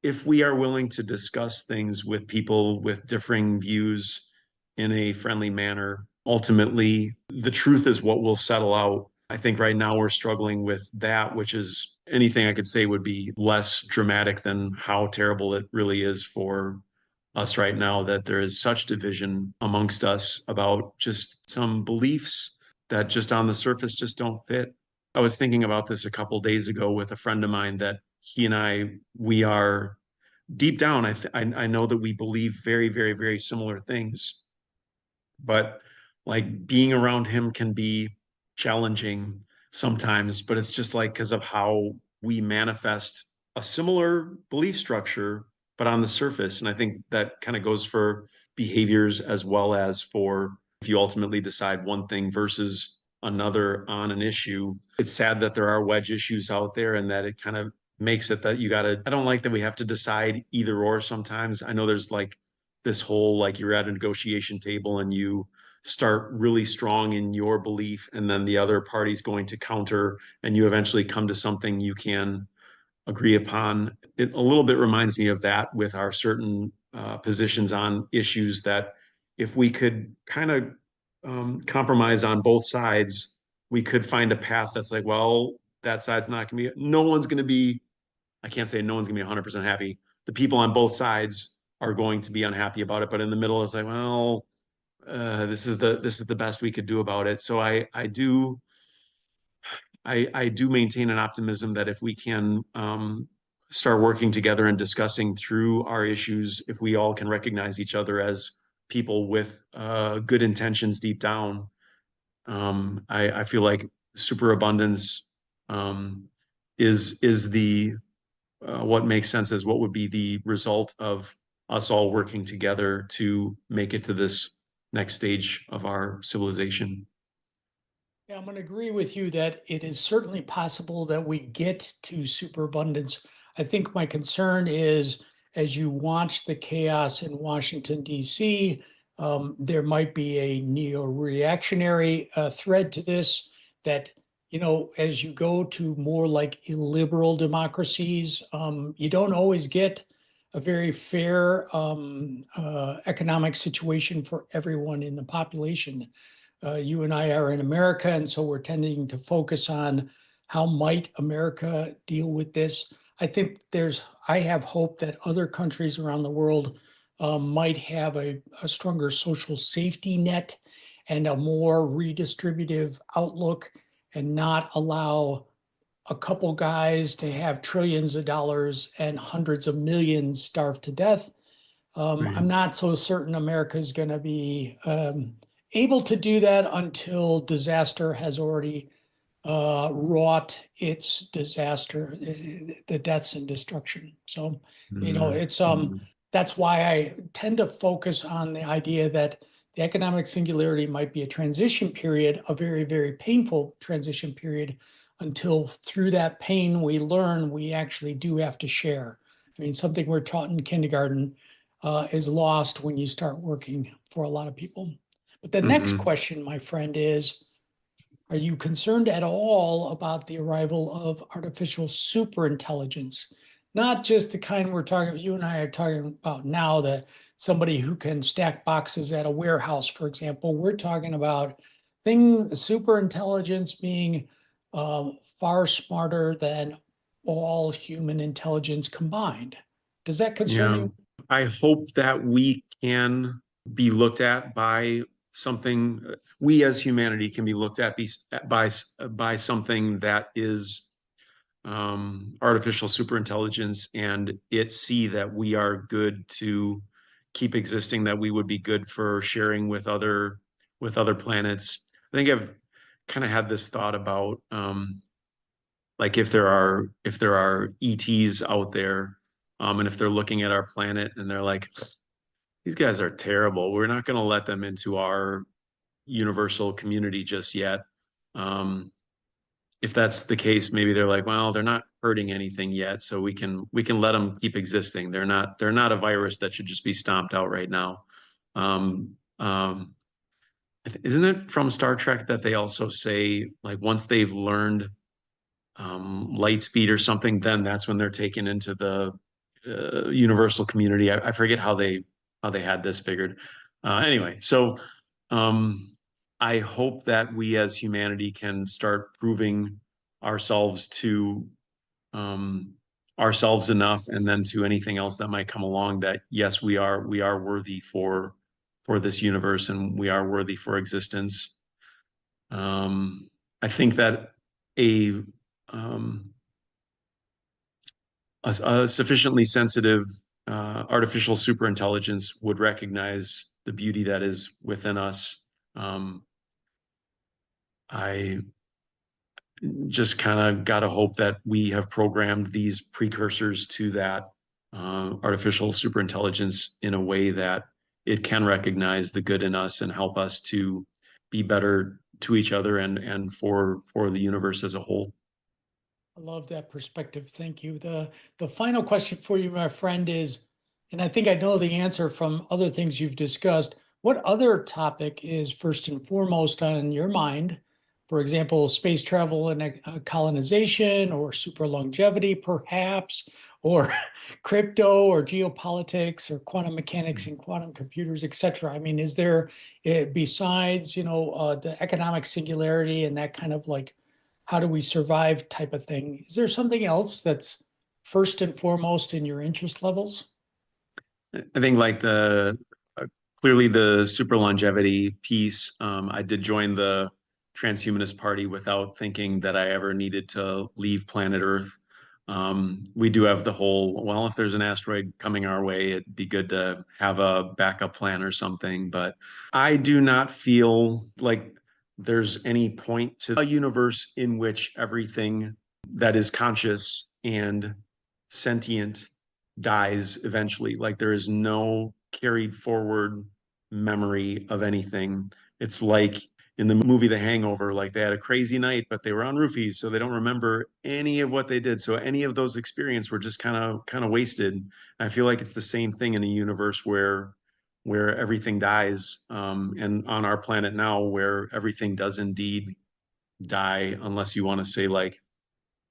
if we are willing to discuss things with people with differing views in a friendly manner, ultimately the truth is what will settle out. I think right now we're struggling with that, which is, anything I could say would be less dramatic than how terrible it really is for us right now, that there is such division amongst us about just some beliefs that just on the surface just don't fit. I was thinking about this a couple days ago with a friend of mine, that he and we are deep down, I know that we believe very, very, very similar things, but like being around him can be challenging sometimes, but it's just like because of how we manifest a similar belief structure, but on the surface. And I think that kind of goes for behaviors as well as for if you ultimately decide one thing versus another on an issue. It's sad that there are wedge issues out there, and that it kind of makes it that I don't like that we have to decide either or sometimes. I know there's like this whole, like you're at a negotiation table and you start really strong in your belief, and then the other party's going to counter, and you eventually come to something you can agree upon. It a little bit reminds me of that with our certain positions on issues, that if we could kind of compromise on both sides, we could find a path that's like, well, that side's not going to be, no one's going to be, I can't say no one's going to be 100% happy. The people on both sides are going to be unhappy about it, but in the middle, it's like, well, this is the best we could do about it. So I do maintain an optimism that if we can start working together and discussing through our issues, if we all can recognize each other as people with good intentions deep down, I feel like superabundance is the what makes sense, as what would be the result of us all working together to make it to this next stage of our civilization. Yeah, I'm going to agree with you that it is certainly possible that we get to superabundance. I think my concern is, as you watch the chaos in Washington, D.C., There might be a neo-reactionary thread to this that, as you go to more like illiberal democracies, you don't always get a very fair economic situation for everyone in the population. You and I are in America, and so we're tending to focus on how might America deal with this. I have hope that other countries around the world might have a stronger social safety net and a more redistributive outlook, and not allow a couple guys to have trillions of dollars and hundreds of millions starve to death. Right. I'm not so certain America is going to be able to do that until disaster has already wrought its disaster, the deaths and destruction. So, it's that's why I tend to focus on the idea that the economic singularity might be a transition period, a very, very painful transition period, until through that pain we learn we actually do have to share. I mean, something we're taught in kindergarten is lost when you start working for a lot of people. But the next question, my friend, is, are you concerned at all about the arrival of artificial superintelligence? Not just the kind you and I are talking about now, that somebody who can stack boxes at a warehouse, for example. We're talking about superintelligence being far smarter than all human intelligence combined. Does that concern Yeah. you? I hope that we can be looked at by something, we as humanity can be looked at by something that is artificial superintelligence, and it see that we are good to keep existing, that we would be good for sharing with other planets. I think I've kind of had this thought about like if there are ETs out there, and if they're looking at our planet and they're like, these guys are terrible, we're not going to let them into our universal community just yet. If that's the case, maybe they're like, well, they're not hurting anything yet, so we can let them keep existing. They're not a virus that should just be stomped out right now. Um, um, isn't it from Star Trek that they also say, like, once they've learned light speed or something, then that's when they're taken into the universal community. I forget how they had this figured. Anyway, so um, I hope that we as humanity can start proving ourselves to um, ourselves enough, and then to anything else that might come along, that yes, we are worthy for this universe, and we are worthy for existence. I think that a um, a sufficiently sensitive artificial superintelligence would recognize the beauty that is within us. I just kind of got to hope that we have programmed these precursors to that artificial superintelligence in a way that it can recognize the good in us and help us to be better to each other and for the universe as a whole. I love that perspective. Thank you. The final question for you, my friend, is, and I think I know the answer from other things you've discussed, what other topic is first and foremost on your mind? For example, space travel and colonization, or super longevity, perhaps, or crypto, or geopolitics, or quantum mechanics and quantum computers, et cetera. I mean, is there, besides, the economic singularity and that kind of like how do we survive type of thing, is there something else that's first and foremost in your interest levels? I think like the clearly the super longevity piece. I did join the Transhumanist Party without thinking that I ever needed to leave planet Earth. We do have the whole, well, if there's an asteroid coming our way, it'd be good to have a backup plan or something. But I do not feel like there's any point to a universe in which everything that is conscious and sentient dies eventually. Like there is no carried forward memory of anything. It's like in the movie The Hangover, like they had a crazy night, but they were on roofies, so they don't remember any of what they did. So any of those experiences were just kind of wasted. I feel like it's the same thing in a universe where where everything dies, and on our planet now, where everything does indeed die, unless you want to say like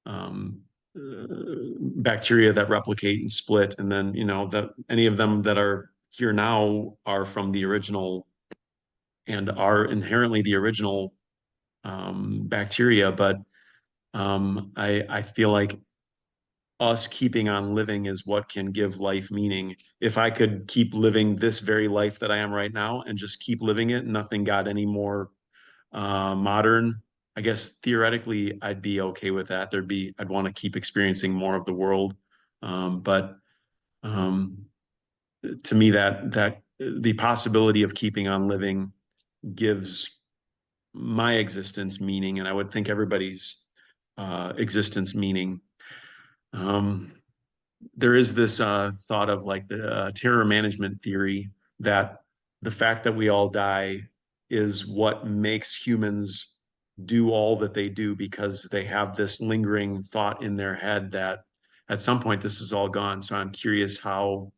um, bacteria that replicate and split, and then that any of them that are here now are from the original and are inherently the original bacteria. But I feel like us keeping on living is what can give life meaning. If I could keep living this very life that I am right now and just keep living it, nothing got any more modern, I guess theoretically I'd be okay with that. I'd want to keep experiencing more of the world. But to me, that the possibility of keeping on living gives my existence meaning, and I would think everybody's existence meaning. Um, there is this thought of like the terror management theory, that the fact that we all die is what makes humans do all that they do, because they have this lingering thought in their head that at some point this is all gone. So I'm curious how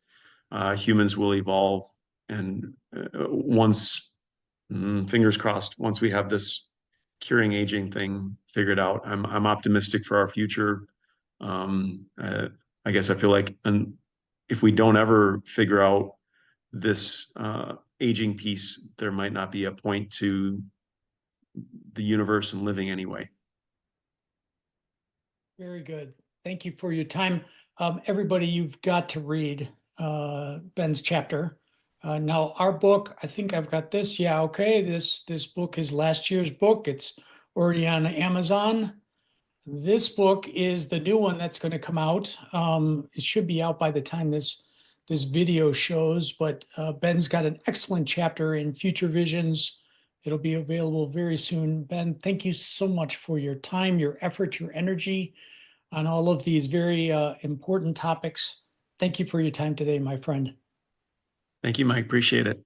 humans will evolve, and once, fingers crossed, once we have this curing aging thing figured out, I'm optimistic for our future. I guess I feel like, if we don't ever figure out this aging piece, there might not be a point to the universe and living anyway. Very good. Thank you for your time. Everybody, you've got to read Ben's chapter. Now, our book, I think I've got this. Yeah, okay. This book is last year's book. It's already on Amazon. This book is the new one that's going to come out. It should be out by the time this video shows, but Ben's got an excellent chapter in Future Visions. It'll be available very soon. Ben, thank you so much for your time, your effort, your energy on all of these very important topics. Thank you for your time today, my friend. Thank you, Mike. Appreciate it.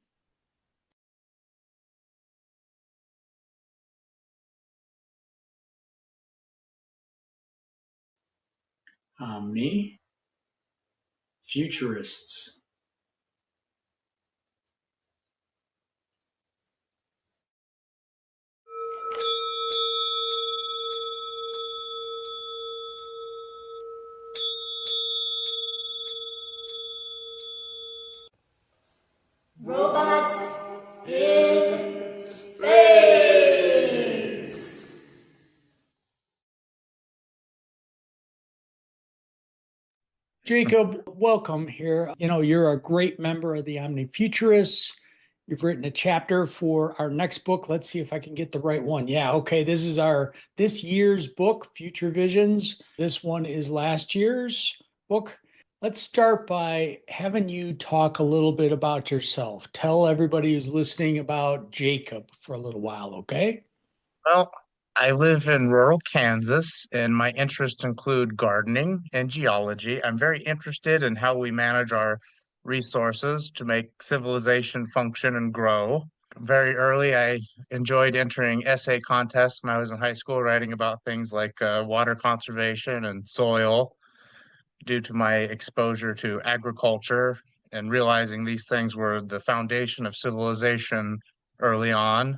OmniFuturists. Robots in space. Jacob, welcome here. You're a great member of the OmniFuturists. You've written a chapter for our next book. Let's see if I can get the right one. Yeah, okay. This is this year's book, Future Visions. This one is last year's book. Let's start by having you talk a little bit about yourself. Tell everybody who's listening about Jacob for a little while, okay? Well, I live in rural Kansas, and my interests include gardening and geology. I'm very interested in how we manage our resources to make civilization function and grow. Very early, I enjoyed entering essay contests when I was in high school, writing about things like water conservation and soil, due to my exposure to agriculture and realizing these things were the foundation of civilization early on.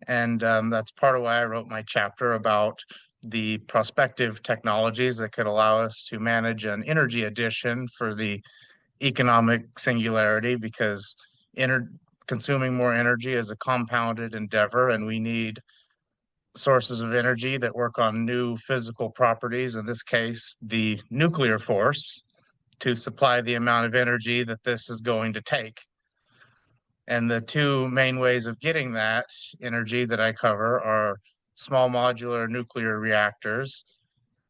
And that's part of why I wrote my chapter about the prospective technologies that could allow us to manage an energy addition for the economic singularity, because consuming more energy is a compounded endeavor, and we need sources of energy that work on new physical properties, in this case, the nuclear force, to supply the amount of energy that this is going to take. And the two main ways of getting that energy that I cover are small modular nuclear reactors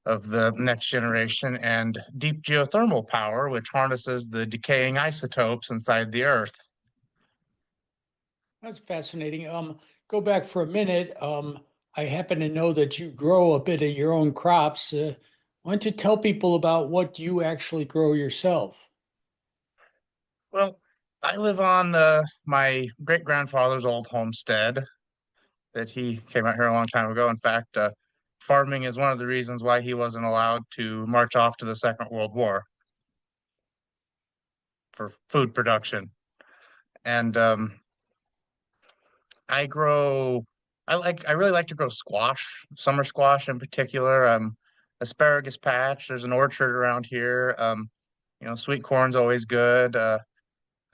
of the next generation and deep geothermal power, which harnesses the decaying isotopes inside the Earth. That's fascinating. Go back for a minute. I happen to know that you grow a bit of your own crops. Why don't you tell people about what you actually grow yourself? Well, I live on my great-grandfather's old homestead that he came out here a long time ago. In fact, farming is one of the reasons why he wasn't allowed to march off to the Second World War, for food production. And I grow, I really like to grow squash, summer squash in particular. Asparagus patch. There's an orchard around here. Sweet corn's always good.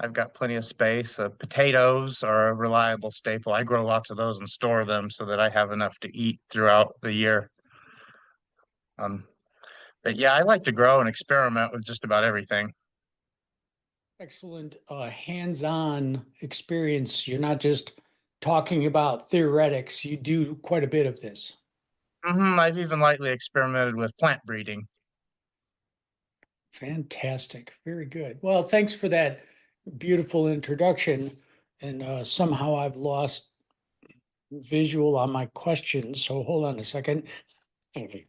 I've got plenty of space. Potatoes are a reliable staple. I grow lots of those and store them so that I have enough to eat throughout the year. Um, but yeah, I like to grow and experiment with just about everything. Excellent hands-on experience. You're not just talking about theoretics. You do quite a bit of this. I've even lightly experimented with plant breeding. Fantastic. Very good. Well, thanks for that beautiful introduction. And somehow I've lost visual on my questions. So hold on a second. Okay.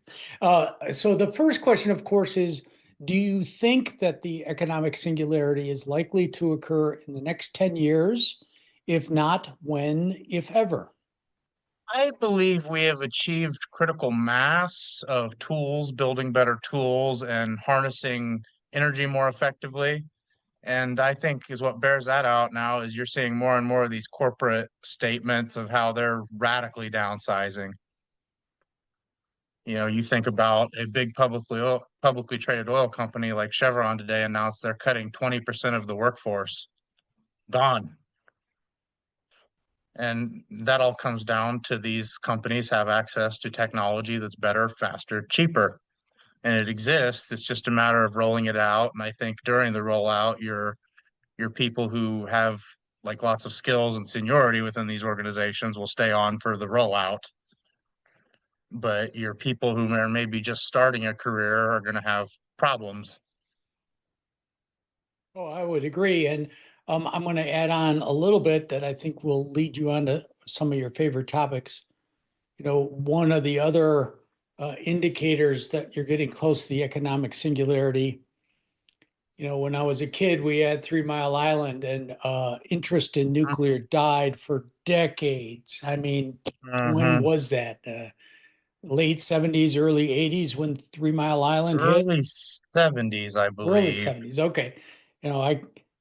So the first question, of course, is do you think that the economic singularity is likely to occur in the next 10 years? If not, when, if ever? I believe we have achieved critical mass of tools, building better tools and harnessing energy more effectively. And I think is what bears that out now is you're seeing more and more of these corporate statements of how they're radically downsizing. You think about a big publicly traded oil company like Chevron today announced they're cutting 20% of the workforce. Gone. And that all comes down to these companies have access to technology that's better, faster, cheaper. And it exists. It's just a matter of rolling it out. And I think during the rollout, your people who have like lots of skills and seniority within these organizations will stay on for the rollout. But your people who are maybe just starting a career are going to have problems. Oh, I would agree. And I'm going to add on a little bit that I think will lead you on to some of your favorite topics. One of the other indicators that you're getting close to the economic singularity. When I was a kid, we had 3 Mile Island, and interest in nuclear died for decades. I mean, when Mhm. was that? Late 70s, early 80s when 3 Mile Island hit? Early 70s, I Early believe. 70s. Okay.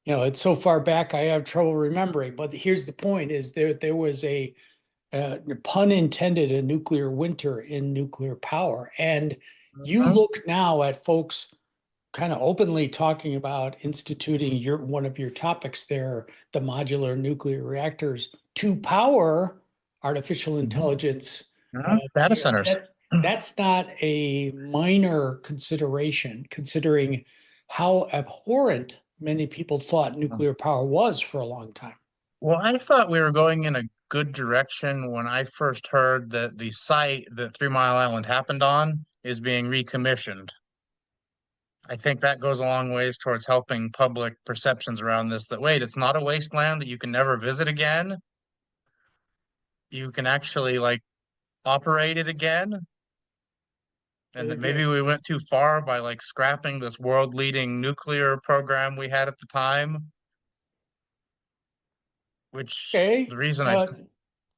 It's so far back I have trouble remembering. But here's the point: is there was a pun intended, a nuclear winter in nuclear power, and you Mhm. look now at folks kind of openly talking about instituting one of your topics there, the modular nuclear reactors to power artificial Mhm. intelligence. Mhm. Data centers. That's not a minor consideration, considering how abhorrent many people thought nuclear power was for a long time. Well, I thought we were going in a good direction when I first heard that the site that 3 Mile Island happened on is being recommissioned. I think that goes a long ways towards helping public perceptions around this that wait, it's not a wasteland that you can never visit again. You can actually like operate it again. And Very that maybe good. we went too far by like scrapping this world leading nuclear program we had at the time, which Okay. the reason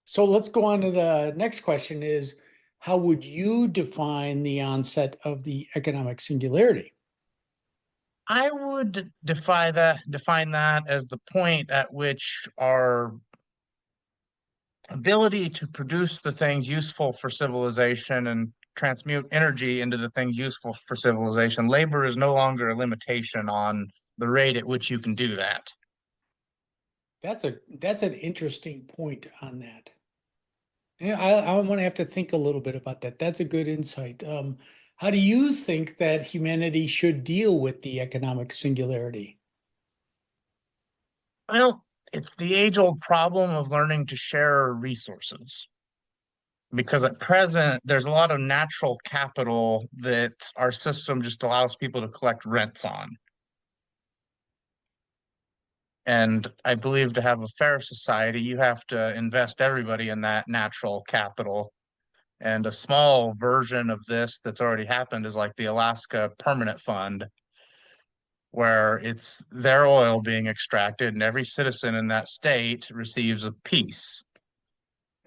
So let's go on to the next question is, how would you define the onset of the economic singularity? I would define that as the point at which our ability to produce the things useful for civilization and transmute energy into the things useful for civilization, labor is no longer a limitation on the rate at which you can do that. That's an interesting point on that. Yeah, I'm gonna have to think a little bit about that. That's a good insight. How do you think that humanity should deal with the economic singularity? Well, it's the age-old problem of learning to share resources. Because at present, there's a lot of natural capital that our system just allows people to collect rents on. And I believe to have a fair society, you have to invest everybody in that natural capital. And a small version of this that's already happened is like the Alaska Permanent Fund, where it's their oil being extracted, and every citizen in that state receives a piece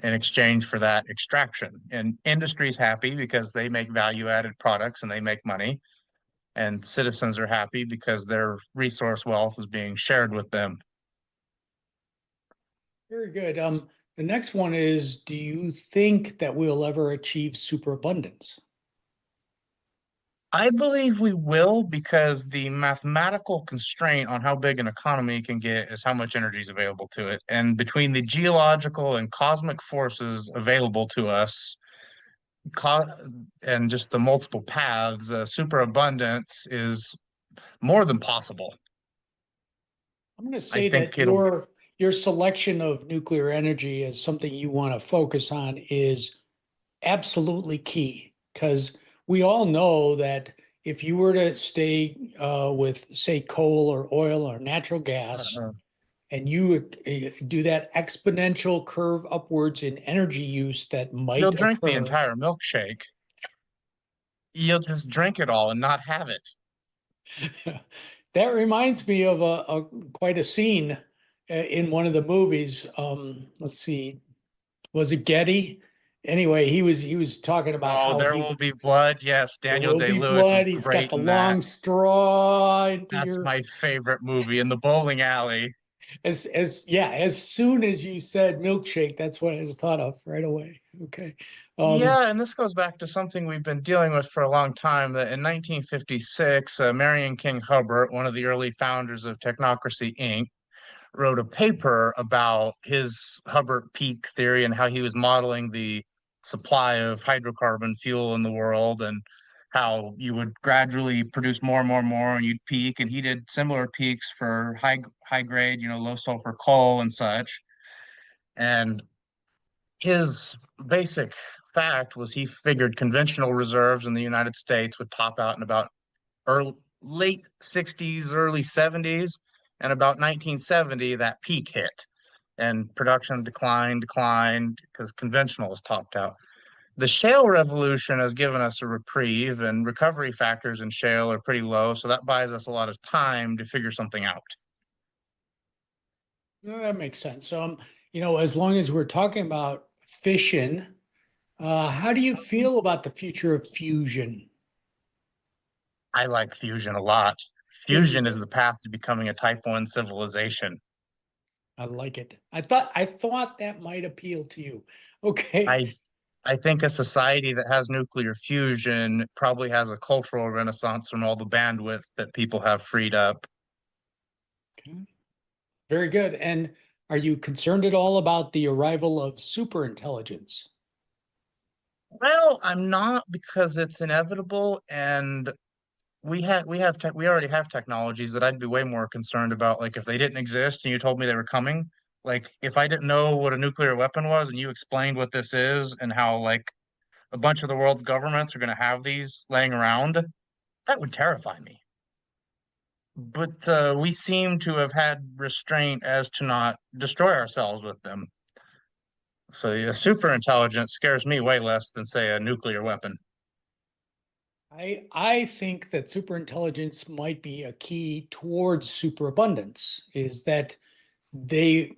in exchange for that extraction. And industry's happy because they make value-added products and they make money. And citizens are happy because their resource wealth is being shared with them. Very good. The next one is, do you think that we'll ever achieve superabundance? I believe we will because the mathematical constraint on how big an economy can get is how much energy is available to it. And between the geological and cosmic forces available to us, co and just the multiple paths, superabundance is more than possible. I'm going to I say that think it'll, your selection of nuclear energy as something you want to focus on is absolutely key, because we all know that if you were to stay with, say, coal or oil or natural gas, uh, and you do that exponential curve upwards in energy use that you'll might drink the occur. entire milkshake. You'll just drink it all and not have it. That reminds me of a quite a scene in one of the movies. Let's see, was it Getty? Anyway, he was talking about Oh, how there will be blood. Yes, there Daniel will be Day-Lewis is blood. He's got great the in that. long straw into That's your my favorite movie, in the bowling alley. as yeah. As soon as you said milkshake, that's what I thought of right away. Okay, um, Yeah, and this goes back to something we've been dealing with for a long time. That in 1956, Marion King Hubbard, one of the early founders of Technocracy Inc., wrote a paper about his Hubbard peak theory and how he was modeling the supply of hydrocarbon fuel in the world and how you would gradually produce more and more and more and you'd peak. And he did similar peaks for high grade, low sulfur coal and such. And his basic fact was he figured conventional reserves in the United States would top out in about late 60s, early 70s, and about 1970, that peak hit and production declined because conventional was topped out. The shale revolution has given us a reprieve, and recovery factors in shale are pretty low, so that buys us a lot of time to figure something out. no, that makes sense. As long as we're talking about fission, how do you feel about the future of fusion? I like fusion a lot. There you Fusion is go. the path to becoming a type 1 civilization. I like it. I thought that might appeal to you. Okay. I I think a society that has nuclear fusion probably has a cultural renaissance from all the bandwidth that people have freed up. Okay. Very good. And are you concerned at all about the arrival of superintelligence? Well, I'm not because it's inevitable, and we already have technologies that I'd be way more concerned about. Like if they didn't exist and you told me they were coming, like if I didn't know what a nuclear weapon was and you explained what this is and how like a bunch of the world's governments are going to have these laying around, that would terrify me. But we seem to have had restraint as to not destroy ourselves with them. So yeah, super intelligence scares me way less than, say, a nuclear weapon. I think that superintelligence might be a key towards superabundance, is that they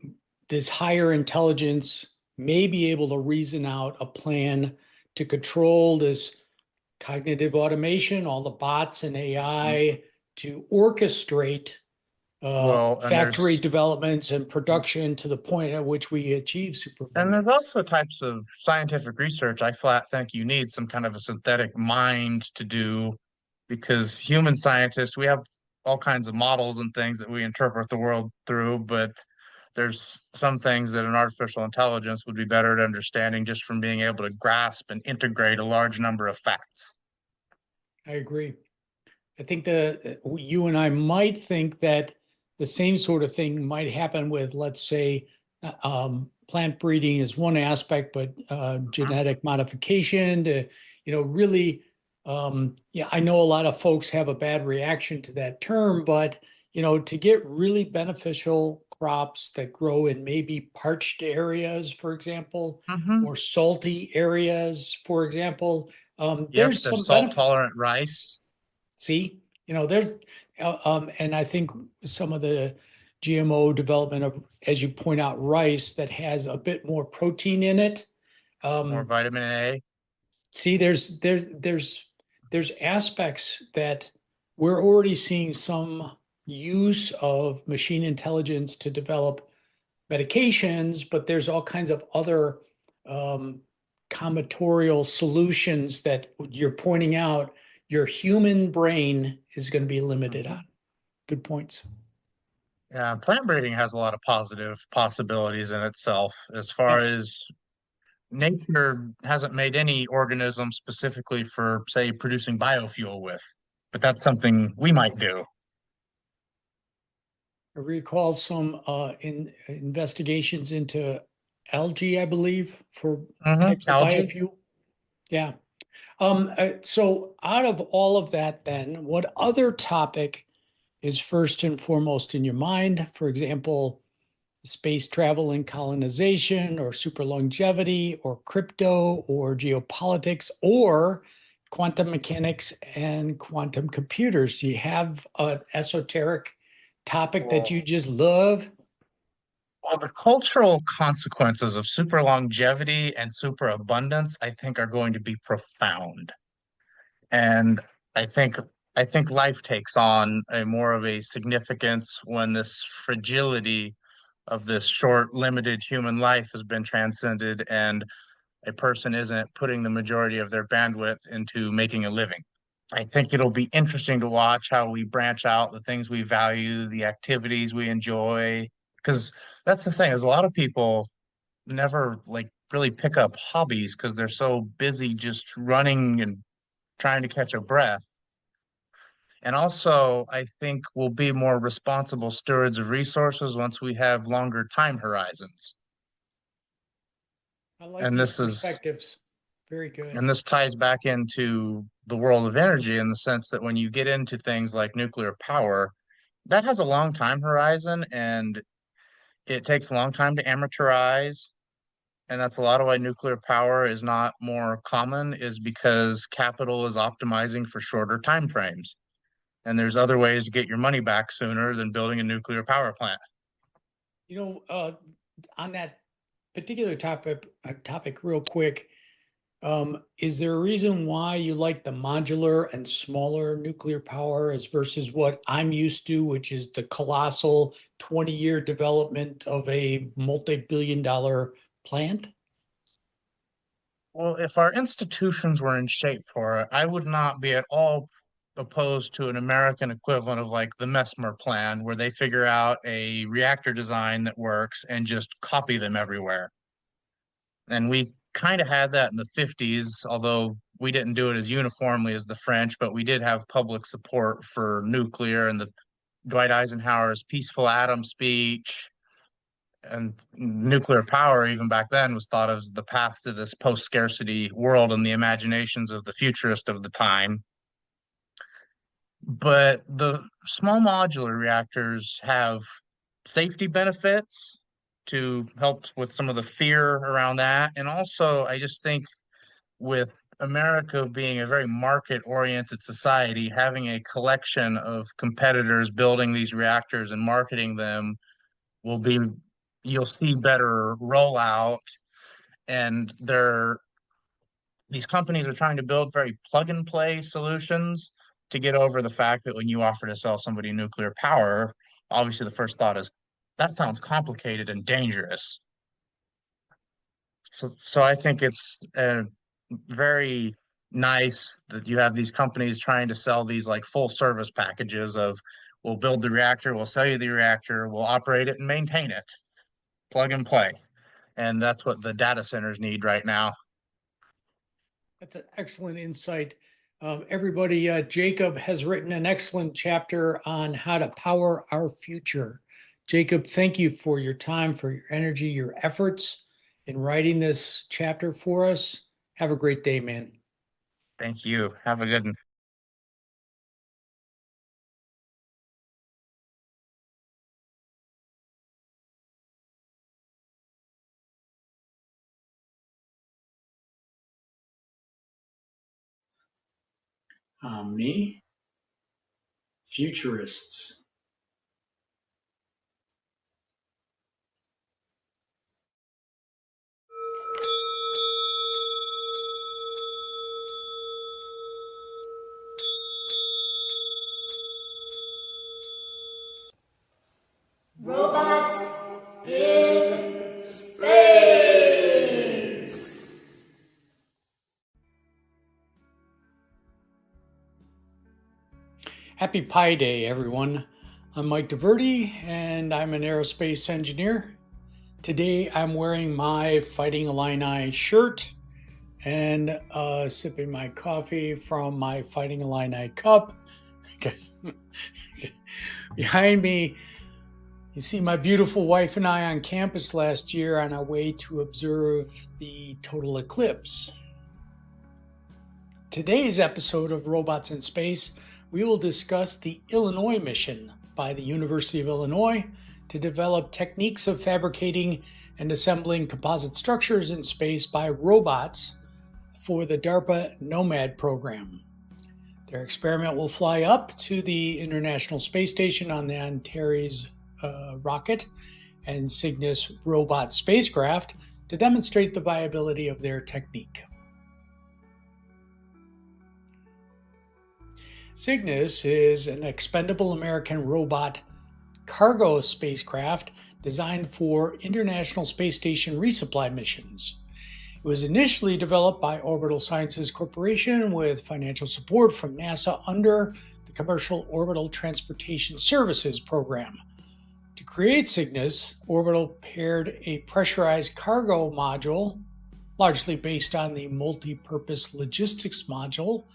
this higher intelligence may be able to reason out a plan to control this cognitive automation, all the bots and AI, to orchestrate Well, and factory developments and production to the point at which we achieve there's superabundance. also types of scientific research I flat think you need some kind of a synthetic mind to do because human scientists, we have all kinds of models and things that we interpret the world through, but there's some things that an artificial intelligence would be better at understanding just from being able to grasp and integrate a large number of facts. I agree. I think you and I might think that the same sort of thing might happen with, let's say, plant breeding is one aspect, but genetic modification to, really, yeah, I know a lot of folks have a bad reaction to that term, but, to get really beneficial crops that grow in maybe parched areas, for example, Mm-hmm. or salty areas, for example, Yep, there's there's some salt benefits. tolerant rice. See, there's, and I think some of the GMO development of, as you point out, rice that has a bit more protein in it. More Um, vitamin A. see, there's aspects that we're already seeing some use of machine intelligence to develop medications, but there's all kinds of other combinatorial solutions that you're pointing out your human brain is going to be limited on. Good points. Yeah, plant breeding has a lot of positive possibilities in itself as far Yes. as nature hasn't made any organism specifically for, say, producing biofuel with, but that's something we might do. I recall some investigations into algae, I believe, for types of Algae. biofuel. Yeah. So out of all of that, then, what other topic is first and foremost in your mind? For example, space travel and colonization, or super longevity, or crypto, or geopolitics, or quantum mechanics and quantum computers. Do you have an esoteric topic that you just love? Well, the cultural consequences of super longevity and super abundance, I think, are going to be profound. And I think I think life takes on a more of a significance when this fragility of this short, limited human life has been transcended and a person isn't putting the majority of their bandwidth into making a living. I think it'll be interesting to watch how we branch out the things we value, the activities we enjoy, because that's the thing is a lot of people never like really pick up hobbies because they're so busy just running and trying to catch a breath. And also, I think we'll be more responsible stewards of resources once we have longer time horizons. I like And these this is perspectives. Very good. and this ties back into the world of energy in the sense that when you get into things like nuclear power, that has a long time horizon and it takes a long time to amortize. And that's a lot of why nuclear power is not more common, is because capital is optimizing for shorter time frames. And there's other ways to get your money back sooner than building a nuclear power plant. You know, on that particular topic real quick, is there a reason why you like the modular and smaller nuclear power as versus what I'm used to, which is the colossal 20-year development of a multi-billion-dollar plant? Well, if our institutions were in shape for it, I would not be at all opposed to an American equivalent of like the Mesmer plan, where they figure out a reactor design that works and just copy them everywhere. And we kind of had that in the 50s, although we didn't do it as uniformly as the French, but we did have public support for nuclear and the Dwight Eisenhower's peaceful atom speech and nuclear power even back then was thought of as the path to this post-scarcity world in the imaginations of the futurist of the time. But the small modular reactors have safety benefits to help with some of the fear around that. And also, I just think with America being a very market-oriented society, having a collection of competitors building these reactors and marketing them will be, you'll see better rollout. And these companies are trying to build very plug-and-play solutions to get over the fact that when you offer to sell somebody nuclear power, obviously the first thought is that sounds complicated and dangerous. So I think it's very nice that you have these companies trying to sell these like full service packages of we'll build the reactor, we'll sell you the reactor, we'll operate it and maintain it, plug and play. And that's what the data centers need right now. That's an excellent insight. Everybody, Jacob has written an excellent chapter on how to power our future. Jacob, thank you for your time, for your energy, your efforts in writing this chapter for us. Have a great day, man. Thank you. Have a good one. OmniFuturists. Robots in Happy Pi Day, everyone. I'm Mike DiVerde, and I'm an aerospace engineer. Today, I'm wearing my Fighting Illini shirt and sipping my coffee from my Fighting Illini cup. Behind me, you see my beautiful wife and I on campus last year on our way to observe the total eclipse. Today's episode of Robots in Space, we will discuss the Illinois mission by the University of Illinois to develop techniques of fabricating and assembling composite structures in space by robots for the DARPA NOMAD program. Their experiment will fly up to the International Space Station on the Antares rocket and Cygnus robot spacecraft to demonstrate the viability of their technique. Cygnus is an expendable American robot cargo spacecraft designed for International Space Station resupply missions. It was initially developed by Orbital Sciences Corporation with financial support from NASA under the Commercial Orbital Transportation Services program. To create Cygnus, Orbital paired a pressurized cargo module, largely based on the multi-purpose logistics module,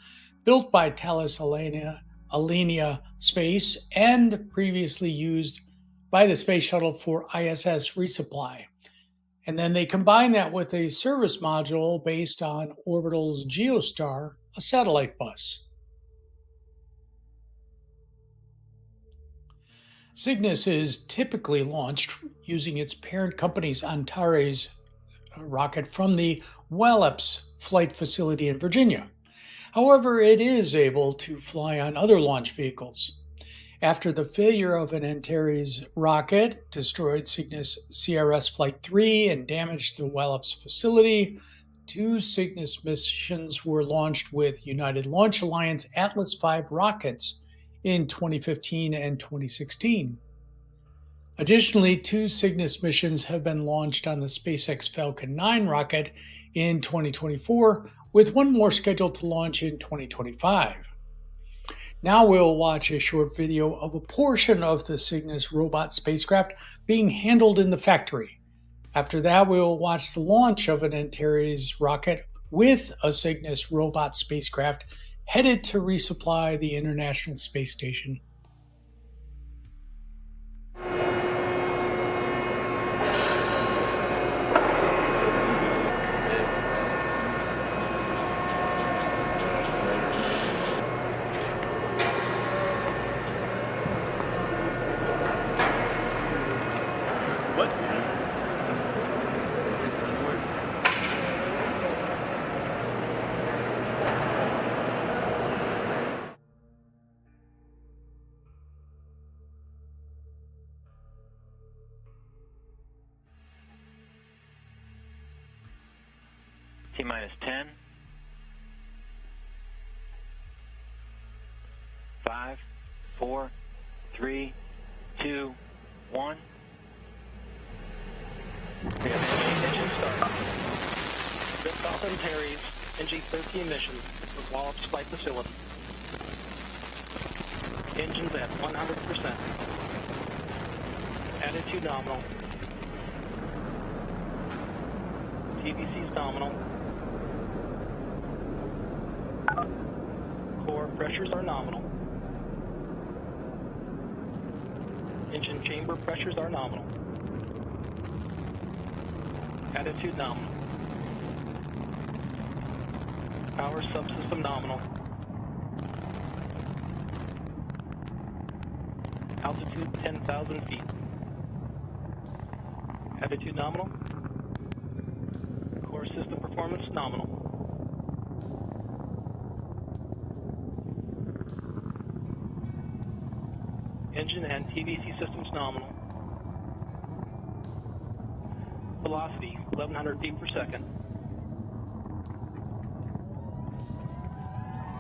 built by Thales Alenia Space and previously used by the Space Shuttle for ISS resupply. And then they combined that with a service module based on Orbital's Geostar, a satellite bus. Cygnus is typically launched using its parent company's Antares rocket from the Wallops flight facility in Virginia. However, it is able to fly on other launch vehicles. After the failure of an Antares rocket destroyed Cygnus CRS Flight 3 and damaged the Wallops facility, 2 Cygnus missions were launched with United Launch Alliance Atlas V rockets in 2015 and 2016. Additionally, 2 Cygnus missions have been launched on the SpaceX Falcon 9 rocket in 2024, with one more scheduled to launch in 2025. Now we'll watch a short video of a portion of the Cygnus robot spacecraft being handled in the factory. After that, we'll watch the launch of an Antares rocket with a Cygnus robot spacecraft headed to resupply the International Space Station. T-minus 10, 5, 4, 3, 2, 1. We have engine start. Liftoff Antares, NG-13 mission with Wallops Flight Facility. Engines at 100%. Attitude nominal. TVC's nominal. Core pressures are nominal. Engine chamber pressures are nominal. Attitude nominal. Power subsystem nominal. Altitude 10,000 feet. Attitude nominal. Core system performance nominal. Engine and TVC systems nominal. Velocity 1,100 feet per second.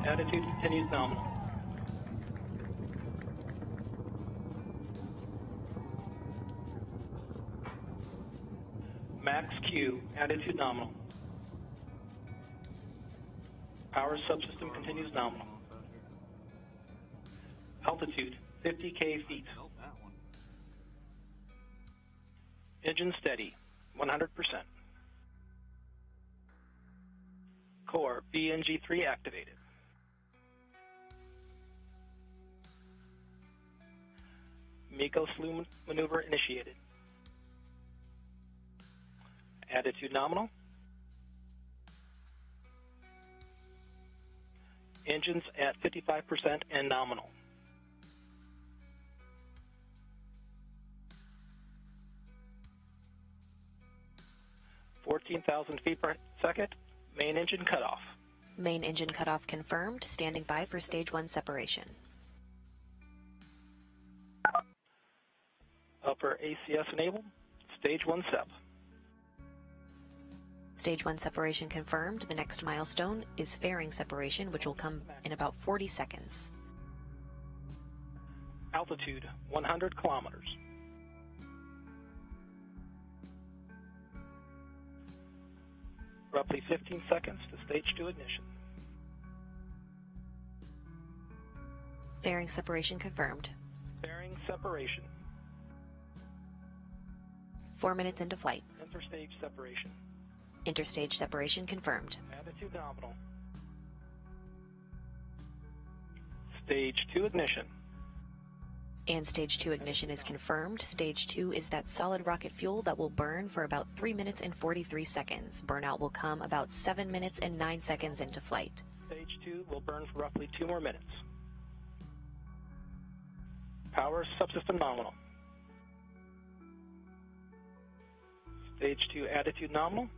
Attitude continues nominal. Max Q, attitude nominal. Power subsystem continues nominal. Altitude 50K feet. Engine steady 100%. Core VNG3 activated. MECO slew maneuver initiated. Attitude nominal. Engines at 55% and nominal. (14,000 feet per second). Main engine cutoff. Main engine cutoff confirmed. Standing by for Stage 1 separation. Upper ACS enabled. Stage 1 SEP. Stage 1 separation confirmed. The next milestone is fairing separation, which will come in about 40 seconds. Altitude 100 kilometers. Roughly 15 seconds to Stage 2 ignition. Fairing separation confirmed. Fairing separation. 4 minutes into flight. Interstage separation. Interstage separation confirmed. Attitude nominal. Stage 2 ignition. And Stage 2 ignition is confirmed. Stage 2 is that solid rocket fuel that will burn for about 3 minutes and 43 seconds. Burnout will come about 7 minutes and 9 seconds into flight. Stage 2 will burn for roughly 2 more minutes. Power subsystem nominal. Stage 2 attitude nominal.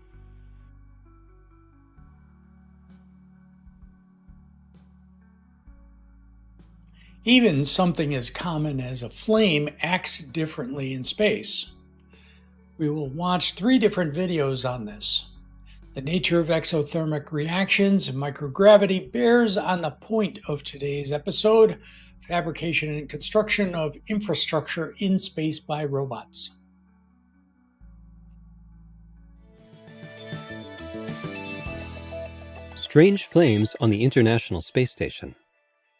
Even something as common as a flame acts differently in space. We will watch 3 different videos on this. The nature of exothermic reactions and microgravity bears on the point of today's episode: fabrication and construction of infrastructure in space by robots. Strange Flames on the International Space Station.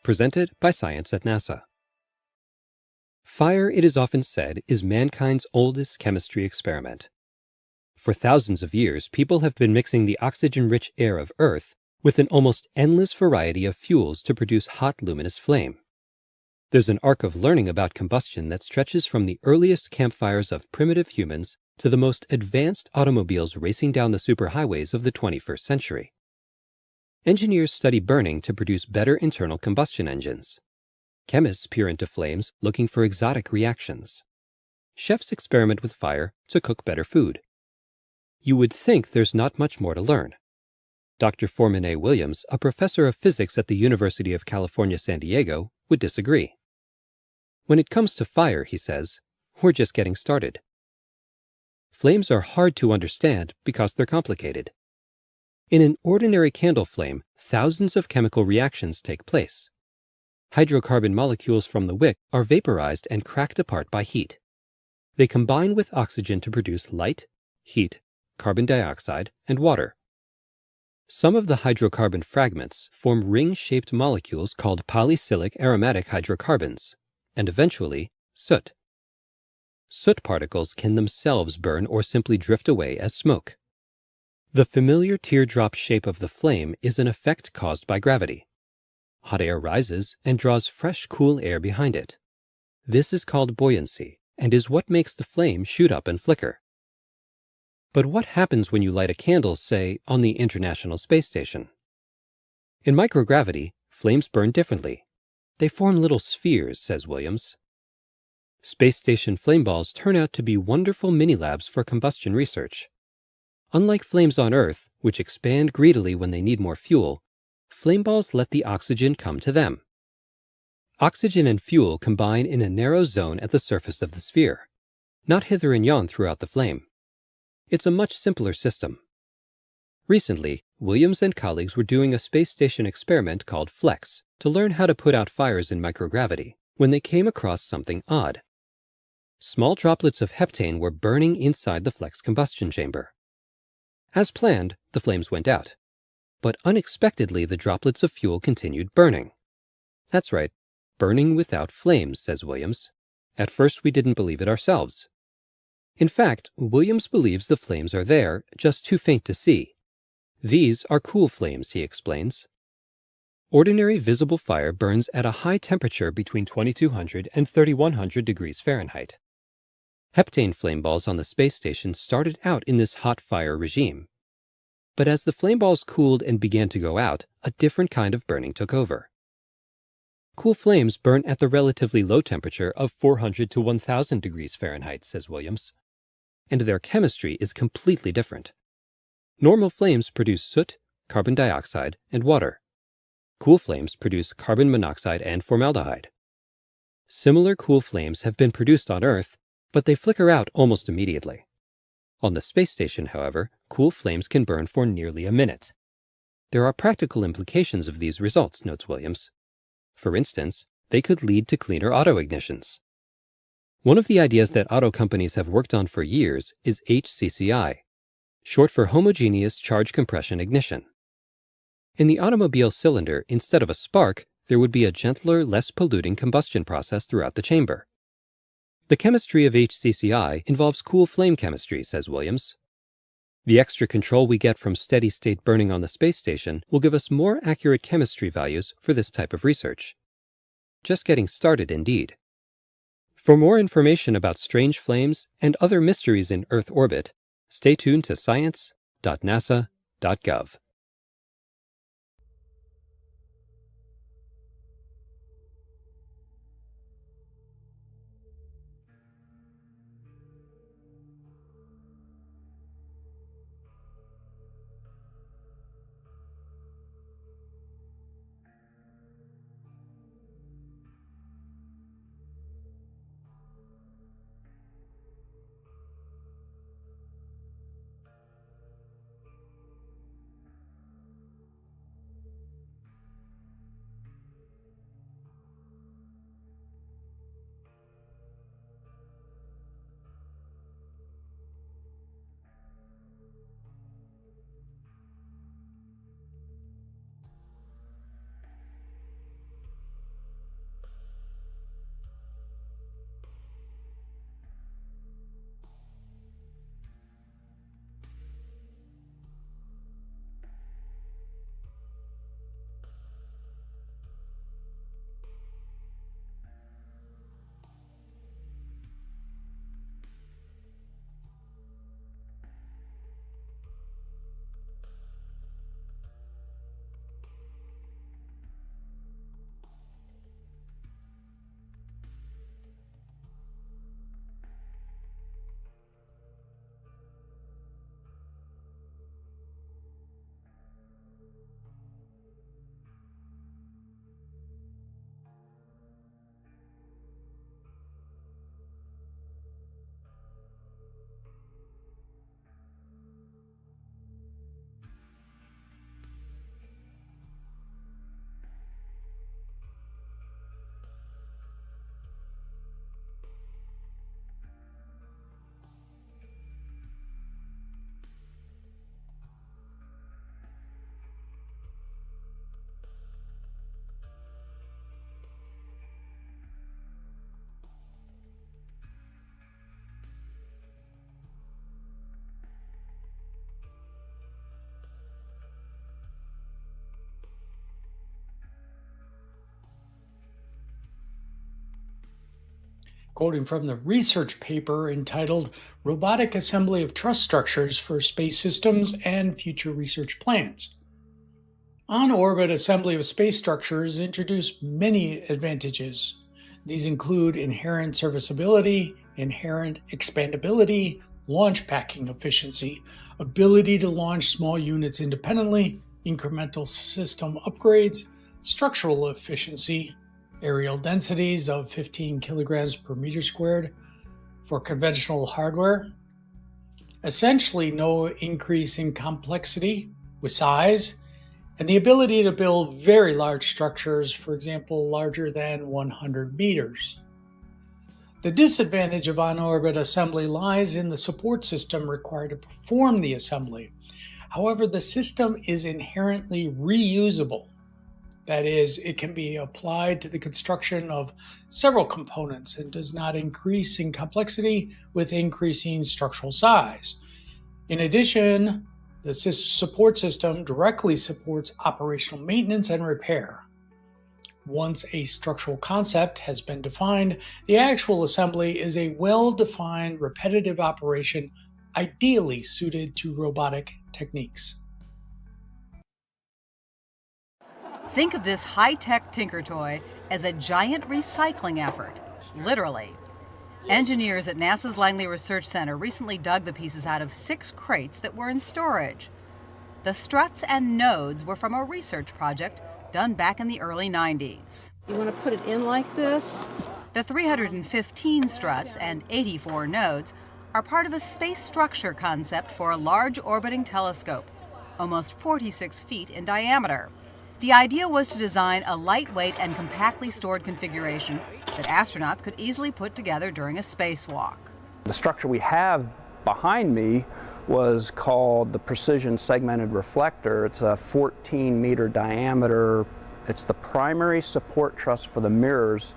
Presented by Science at NASA. Fire, it is often said, is mankind's oldest chemistry experiment. For thousands of years, people have been mixing the oxygen-rich air of Earth with an almost endless variety of fuels to produce hot, luminous flame. There's an arc of learning about combustion that stretches from the earliest campfires of primitive humans to the most advanced automobiles racing down the superhighways of the 21st century. Engineers study burning to produce better internal combustion engines. Chemists peer into flames looking for exotic reactions. Chefs experiment with fire to cook better food. You would think there's not much more to learn. Dr. Foreman A. Williams, a professor of physics at the University of California, San Diego, would disagree. When it comes to fire, he says, we're just getting started. Flames are hard to understand because they're complicated. In an ordinary candle flame, thousands of chemical reactions take place. Hydrocarbon molecules from the wick are vaporized and cracked apart by heat. They combine with oxygen to produce light, heat, carbon dioxide, and water. Some of the hydrocarbon fragments form ring-shaped molecules called polycyclic aromatic hydrocarbons, and eventually, soot. Soot particles can themselves burn or simply drift away as smoke. The familiar teardrop shape of the flame is an effect caused by gravity. Hot air rises and draws fresh, cool air behind it. This is called buoyancy and is what makes the flame shoot up and flicker. But what happens when you light a candle, say, on the International Space Station? In microgravity, flames burn differently. They form little spheres, says Williams. Space station flame balls turn out to be wonderful mini-labs for combustion research. Unlike flames on Earth, which expand greedily when they need more fuel, flame balls let the oxygen come to them. Oxygen and fuel combine in a narrow zone at the surface of the sphere, not hither and yon throughout the flame. It's a much simpler system. Recently, Williams and colleagues were doing a space station experiment called FLEX to learn how to put out fires in microgravity when they came across something odd. Small droplets of heptane were burning inside the FLEX combustion chamber. As planned, the flames went out. But unexpectedly, the droplets of fuel continued burning. That's right, burning without flames, says Williams. At first, we didn't believe it ourselves. In fact, Williams believes the flames are there, just too faint to see. These are cool flames, he explains. Ordinary visible fire burns at a high temperature between 2200 and 3100 degrees Fahrenheit. Heptane flame balls on the space station started out in this hot fire regime. But as the flame balls cooled and began to go out, a different kind of burning took over. Cool flames burn at the relatively low temperature of 400 to 1000 degrees Fahrenheit, says Williams. And their chemistry is completely different. Normal flames produce soot, carbon dioxide, and water. Cool flames produce carbon monoxide and formaldehyde. Similar cool flames have been produced on Earth, but they flicker out almost immediately. On the space station, however, cool flames can burn for nearly a minute. There are practical implications of these results, notes Williams. For instance, they could lead to cleaner auto ignitions. One of the ideas that auto companies have worked on for years is HCCI, short for homogeneous charge compression ignition. In the automobile cylinder, instead of a spark, there would be a gentler, less polluting combustion process throughout the chamber. The chemistry of HCCI involves cool flame chemistry, says Williams. The extra control we get from steady-state burning on the space station will give us more accurate chemistry values for this type of research. Just getting started, indeed. For more information about strange flames and other mysteries in Earth orbit, stay tuned to science.nasa.gov. Quoting from the research paper entitled Robotic Assembly of Truss Structures for Space Systems and Future Research Plans. On-orbit assembly of space structures introduce many advantages. These include inherent serviceability, inherent expandability, launch packing efficiency, ability to launch small units independently, incremental system upgrades, structural efficiency, aerial densities of 15 kilograms per meter squared for conventional hardware, essentially no increase in complexity with size, and the ability to build very large structures, for example, larger than 100 meters. The disadvantage of on-orbit assembly lies in the support system required to perform the assembly. However, the system is inherently reusable. That is, it can be applied to the construction of several components and does not increase in complexity with increasing structural size. In addition, the support system directly supports operational maintenance and repair. Once a structural concept has been defined, the actual assembly is a well-defined repetitive operation ideally suited to robotic techniques. Think of this high-tech tinker toy as a giant recycling effort, literally. Engineers at NASA's Langley Research Center recently dug the pieces out of 6 crates that were in storage. The struts and nodes were from a research project done back in the early 90s. You want to put it in like this? The 315 struts and 84 nodes are part of a space structure concept for a large orbiting telescope, almost 46 feet in diameter. The idea was to design a lightweight and compactly stored configuration that astronauts could easily put together during a spacewalk. The structure we have behind me was called the Precision Segmented Reflector. It's a 14-meter diameter. It's the primary support truss for the mirrors,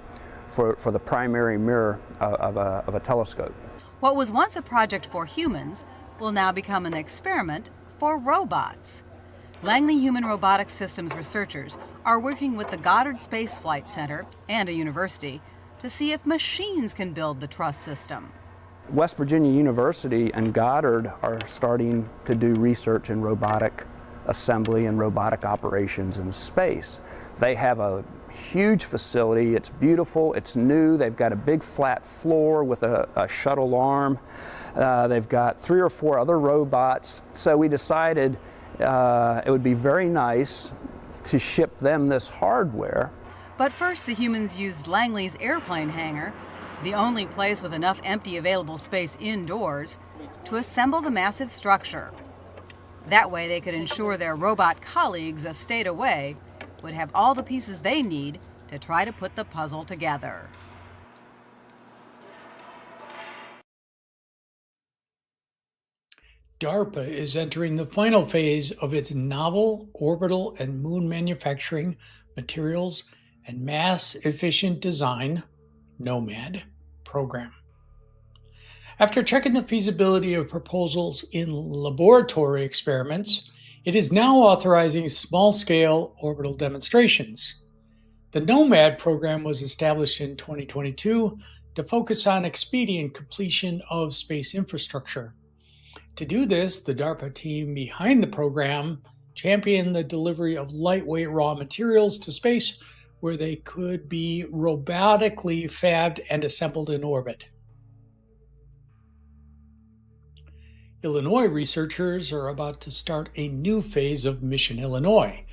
for the primary mirror of a telescope. What was once a project for humans will now become an experiment for robots. Langley Human Robotics Systems researchers are working with the Goddard Space Flight Center and a university to see if machines can build the truss system. West Virginia University and Goddard are starting to do research in robotic assembly and robotic operations in space. They have a huge facility. It's beautiful, it's new. They've got a big flat floor with a shuttle arm. They've got 3 or 4 other robots. So we decided it would be very nice to ship them this hardware. But first, the humans used Langley's airplane hangar, the only place with enough empty available space indoors, to assemble the massive structure. That way they could ensure their robot colleagues a state away would have all the pieces they need to try to put the puzzle together. DARPA is entering the final phase of its novel orbital and moon manufacturing, materials, and mass-efficient design, NOMAD, program. After checking the feasibility of proposals in laboratory experiments, it is now authorizing small-scale orbital demonstrations. The NOMAD program was established in 2022 to focus on expedient completion of space infrastructure. To do this, the DARPA team behind the program championed the delivery of lightweight raw materials to space where they could be robotically fabbed and assembled in orbit. Illinois researchers are about to start a new phase of Mission Illinois,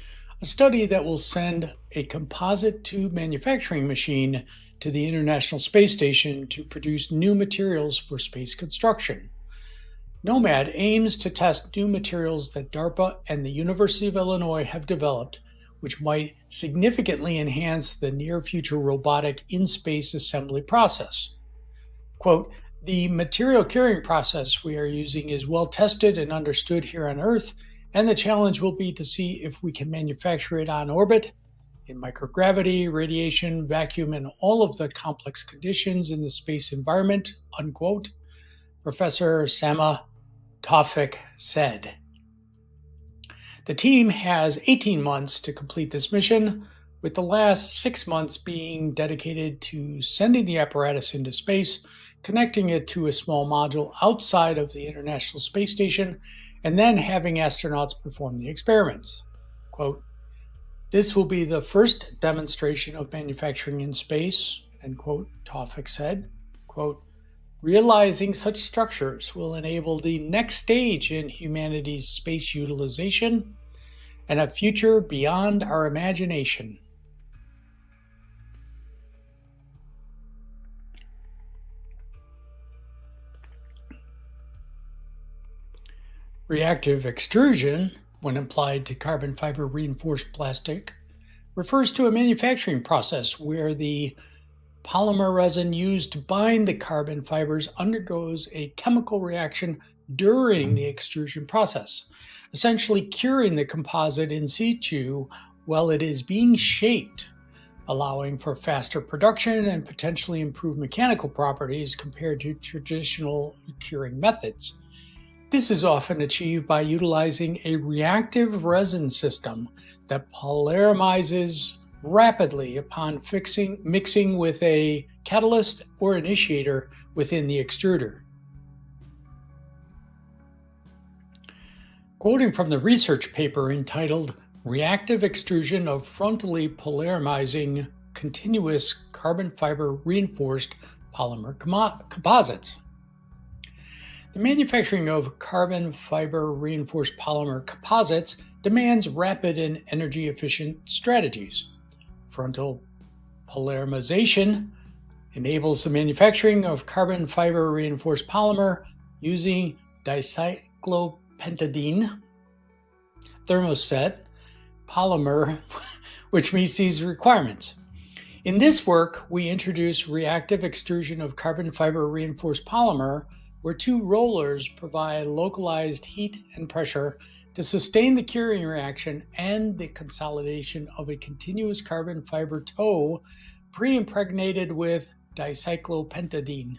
a study that will send a composite tube manufacturing machine to the International Space Station to produce new materials for space construction. NOMAD aims to test new materials that DARPA and the University of Illinois have developed, which might significantly enhance the near-future robotic in-space assembly process. Quote, "The material curing process we are using is well tested and understood here on Earth, and the challenge will be to see if we can manufacture it on orbit, in microgravity, radiation, vacuum, and all of the complex conditions in the space environment," unquote, Professor Sama Tawfik said. The team has 18 months to complete this mission, with the last 6 months being dedicated to sending the apparatus into space, connecting it to a small module outside of the International Space Station, and then having astronauts perform the experiments. Quote, "This will be the first demonstration of manufacturing in space," end quote, Tawfik said. Quote, "Realizing such structures will enable the next stage in humanity's space utilization and a future beyond our imagination." Reactive extrusion, when applied to carbon fiber reinforced plastic, refers to a manufacturing process where the polymer resin used to bind the carbon fibers undergoes a chemical reaction during the extrusion process, essentially curing the composite in situ well, it is being shaped, allowing for faster production and potentially improved mechanical properties compared to traditional curing methods. This is often achieved by utilizing a reactive resin system that polymerizes rapidly upon mixing with a catalyst or initiator within the extruder. Quoting from the research paper entitled Reactive Extrusion of Frontally Polymerizing Continuous Carbon Fiber Reinforced Polymer Composites. The manufacturing of carbon fiber reinforced polymer composites demands rapid and energy efficient strategies. Frontal polymerization enables the manufacturing of carbon fiber reinforced polymer using dicyclopentadiene thermoset polymer, which meets these requirements. In this work, we introduce reactive extrusion of carbon fiber reinforced polymer, where two rollers provide localized heat and pressure to sustain the curing reaction and the consolidation of a continuous carbon fiber tow pre-impregnated with dicyclopentadiene.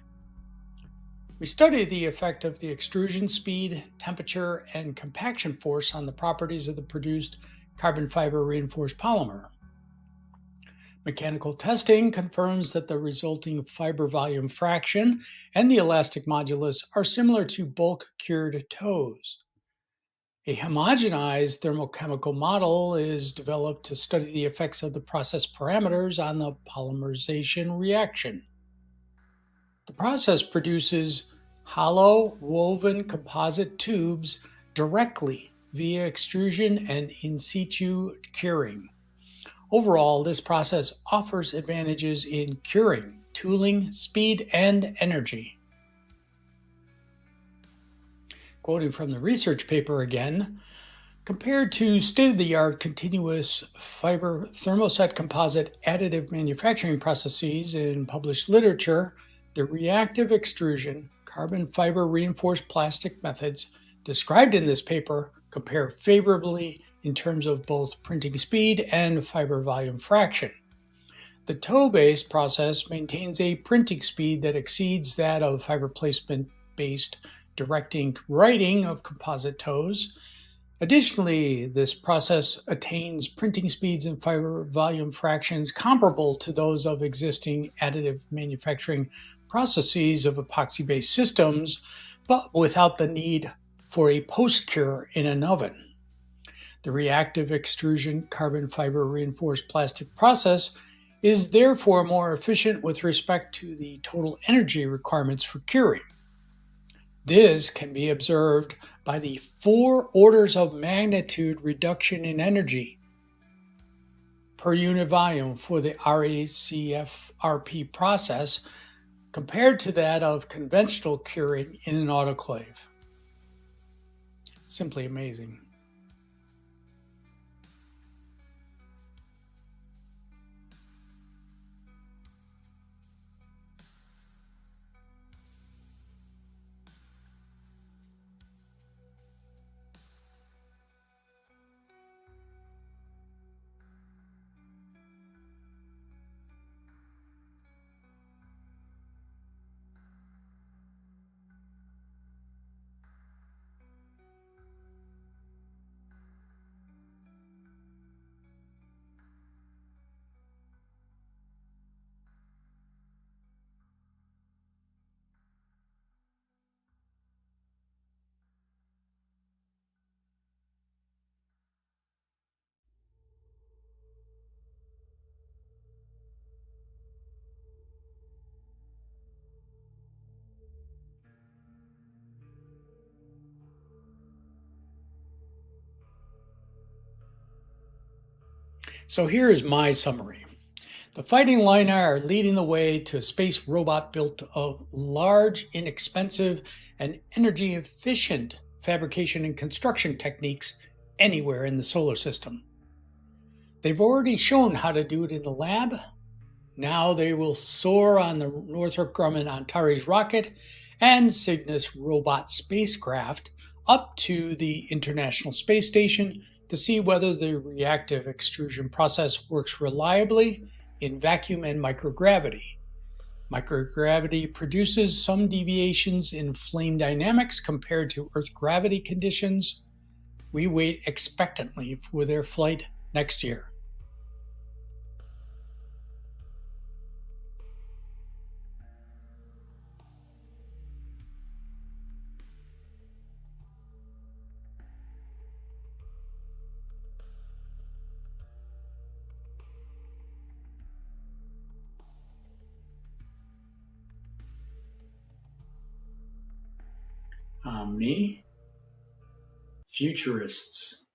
We studied the effect of the extrusion speed, temperature, and compaction force on the properties of the produced carbon fiber reinforced polymer. Mechanical testing confirms that the resulting fiber volume fraction and the elastic modulus are similar to bulk cured tows. A homogenized thermochemical model is developed to study the effects of the process parameters on the polymerization reaction. The process produces hollow woven composite tubes directly via extrusion and in situ curing. Overall, this process offers advantages in curing, tooling, speed, and energy. Quoting from the research paper again, compared to state-of-the-art continuous fiber thermoset composite additive manufacturing processes in published literature, the reactive extrusion carbon fiber reinforced plastic methods described in this paper compare favorably in terms of both printing speed and fiber volume fraction. The tow-based process maintains a printing speed that exceeds that of fiber placement-based direct ink writing of composite tows. Additionally, this process attains printing speeds and fiber volume fractions comparable to those of existing additive manufacturing processes of epoxy-based systems, but without the need for a post-cure in an oven. The reactive extrusion carbon fiber reinforced plastic process is therefore more efficient with respect to the total energy requirements for curing. This can be observed by the 4 orders of magnitude reduction in energy per unit volume for the RACFRP process compared to that of conventional curing in an autoclave. Simply amazing. So here is my summary. The Fighting Illini are leading the way to a space robot built of large, inexpensive, and energy-efficient fabrication and construction techniques anywhere in the solar system. They've already shown how to do it in the lab. Now they will soar on the Northrop Grumman Antares rocket and Cygnus robot spacecraft up to the International Space Station to see whether the reactive extrusion process works reliably in vacuum and microgravity. Microgravity produces some deviations in flame dynamics compared to Earth gravity conditions. We wait expectantly for their flight next year. OmniFuturists.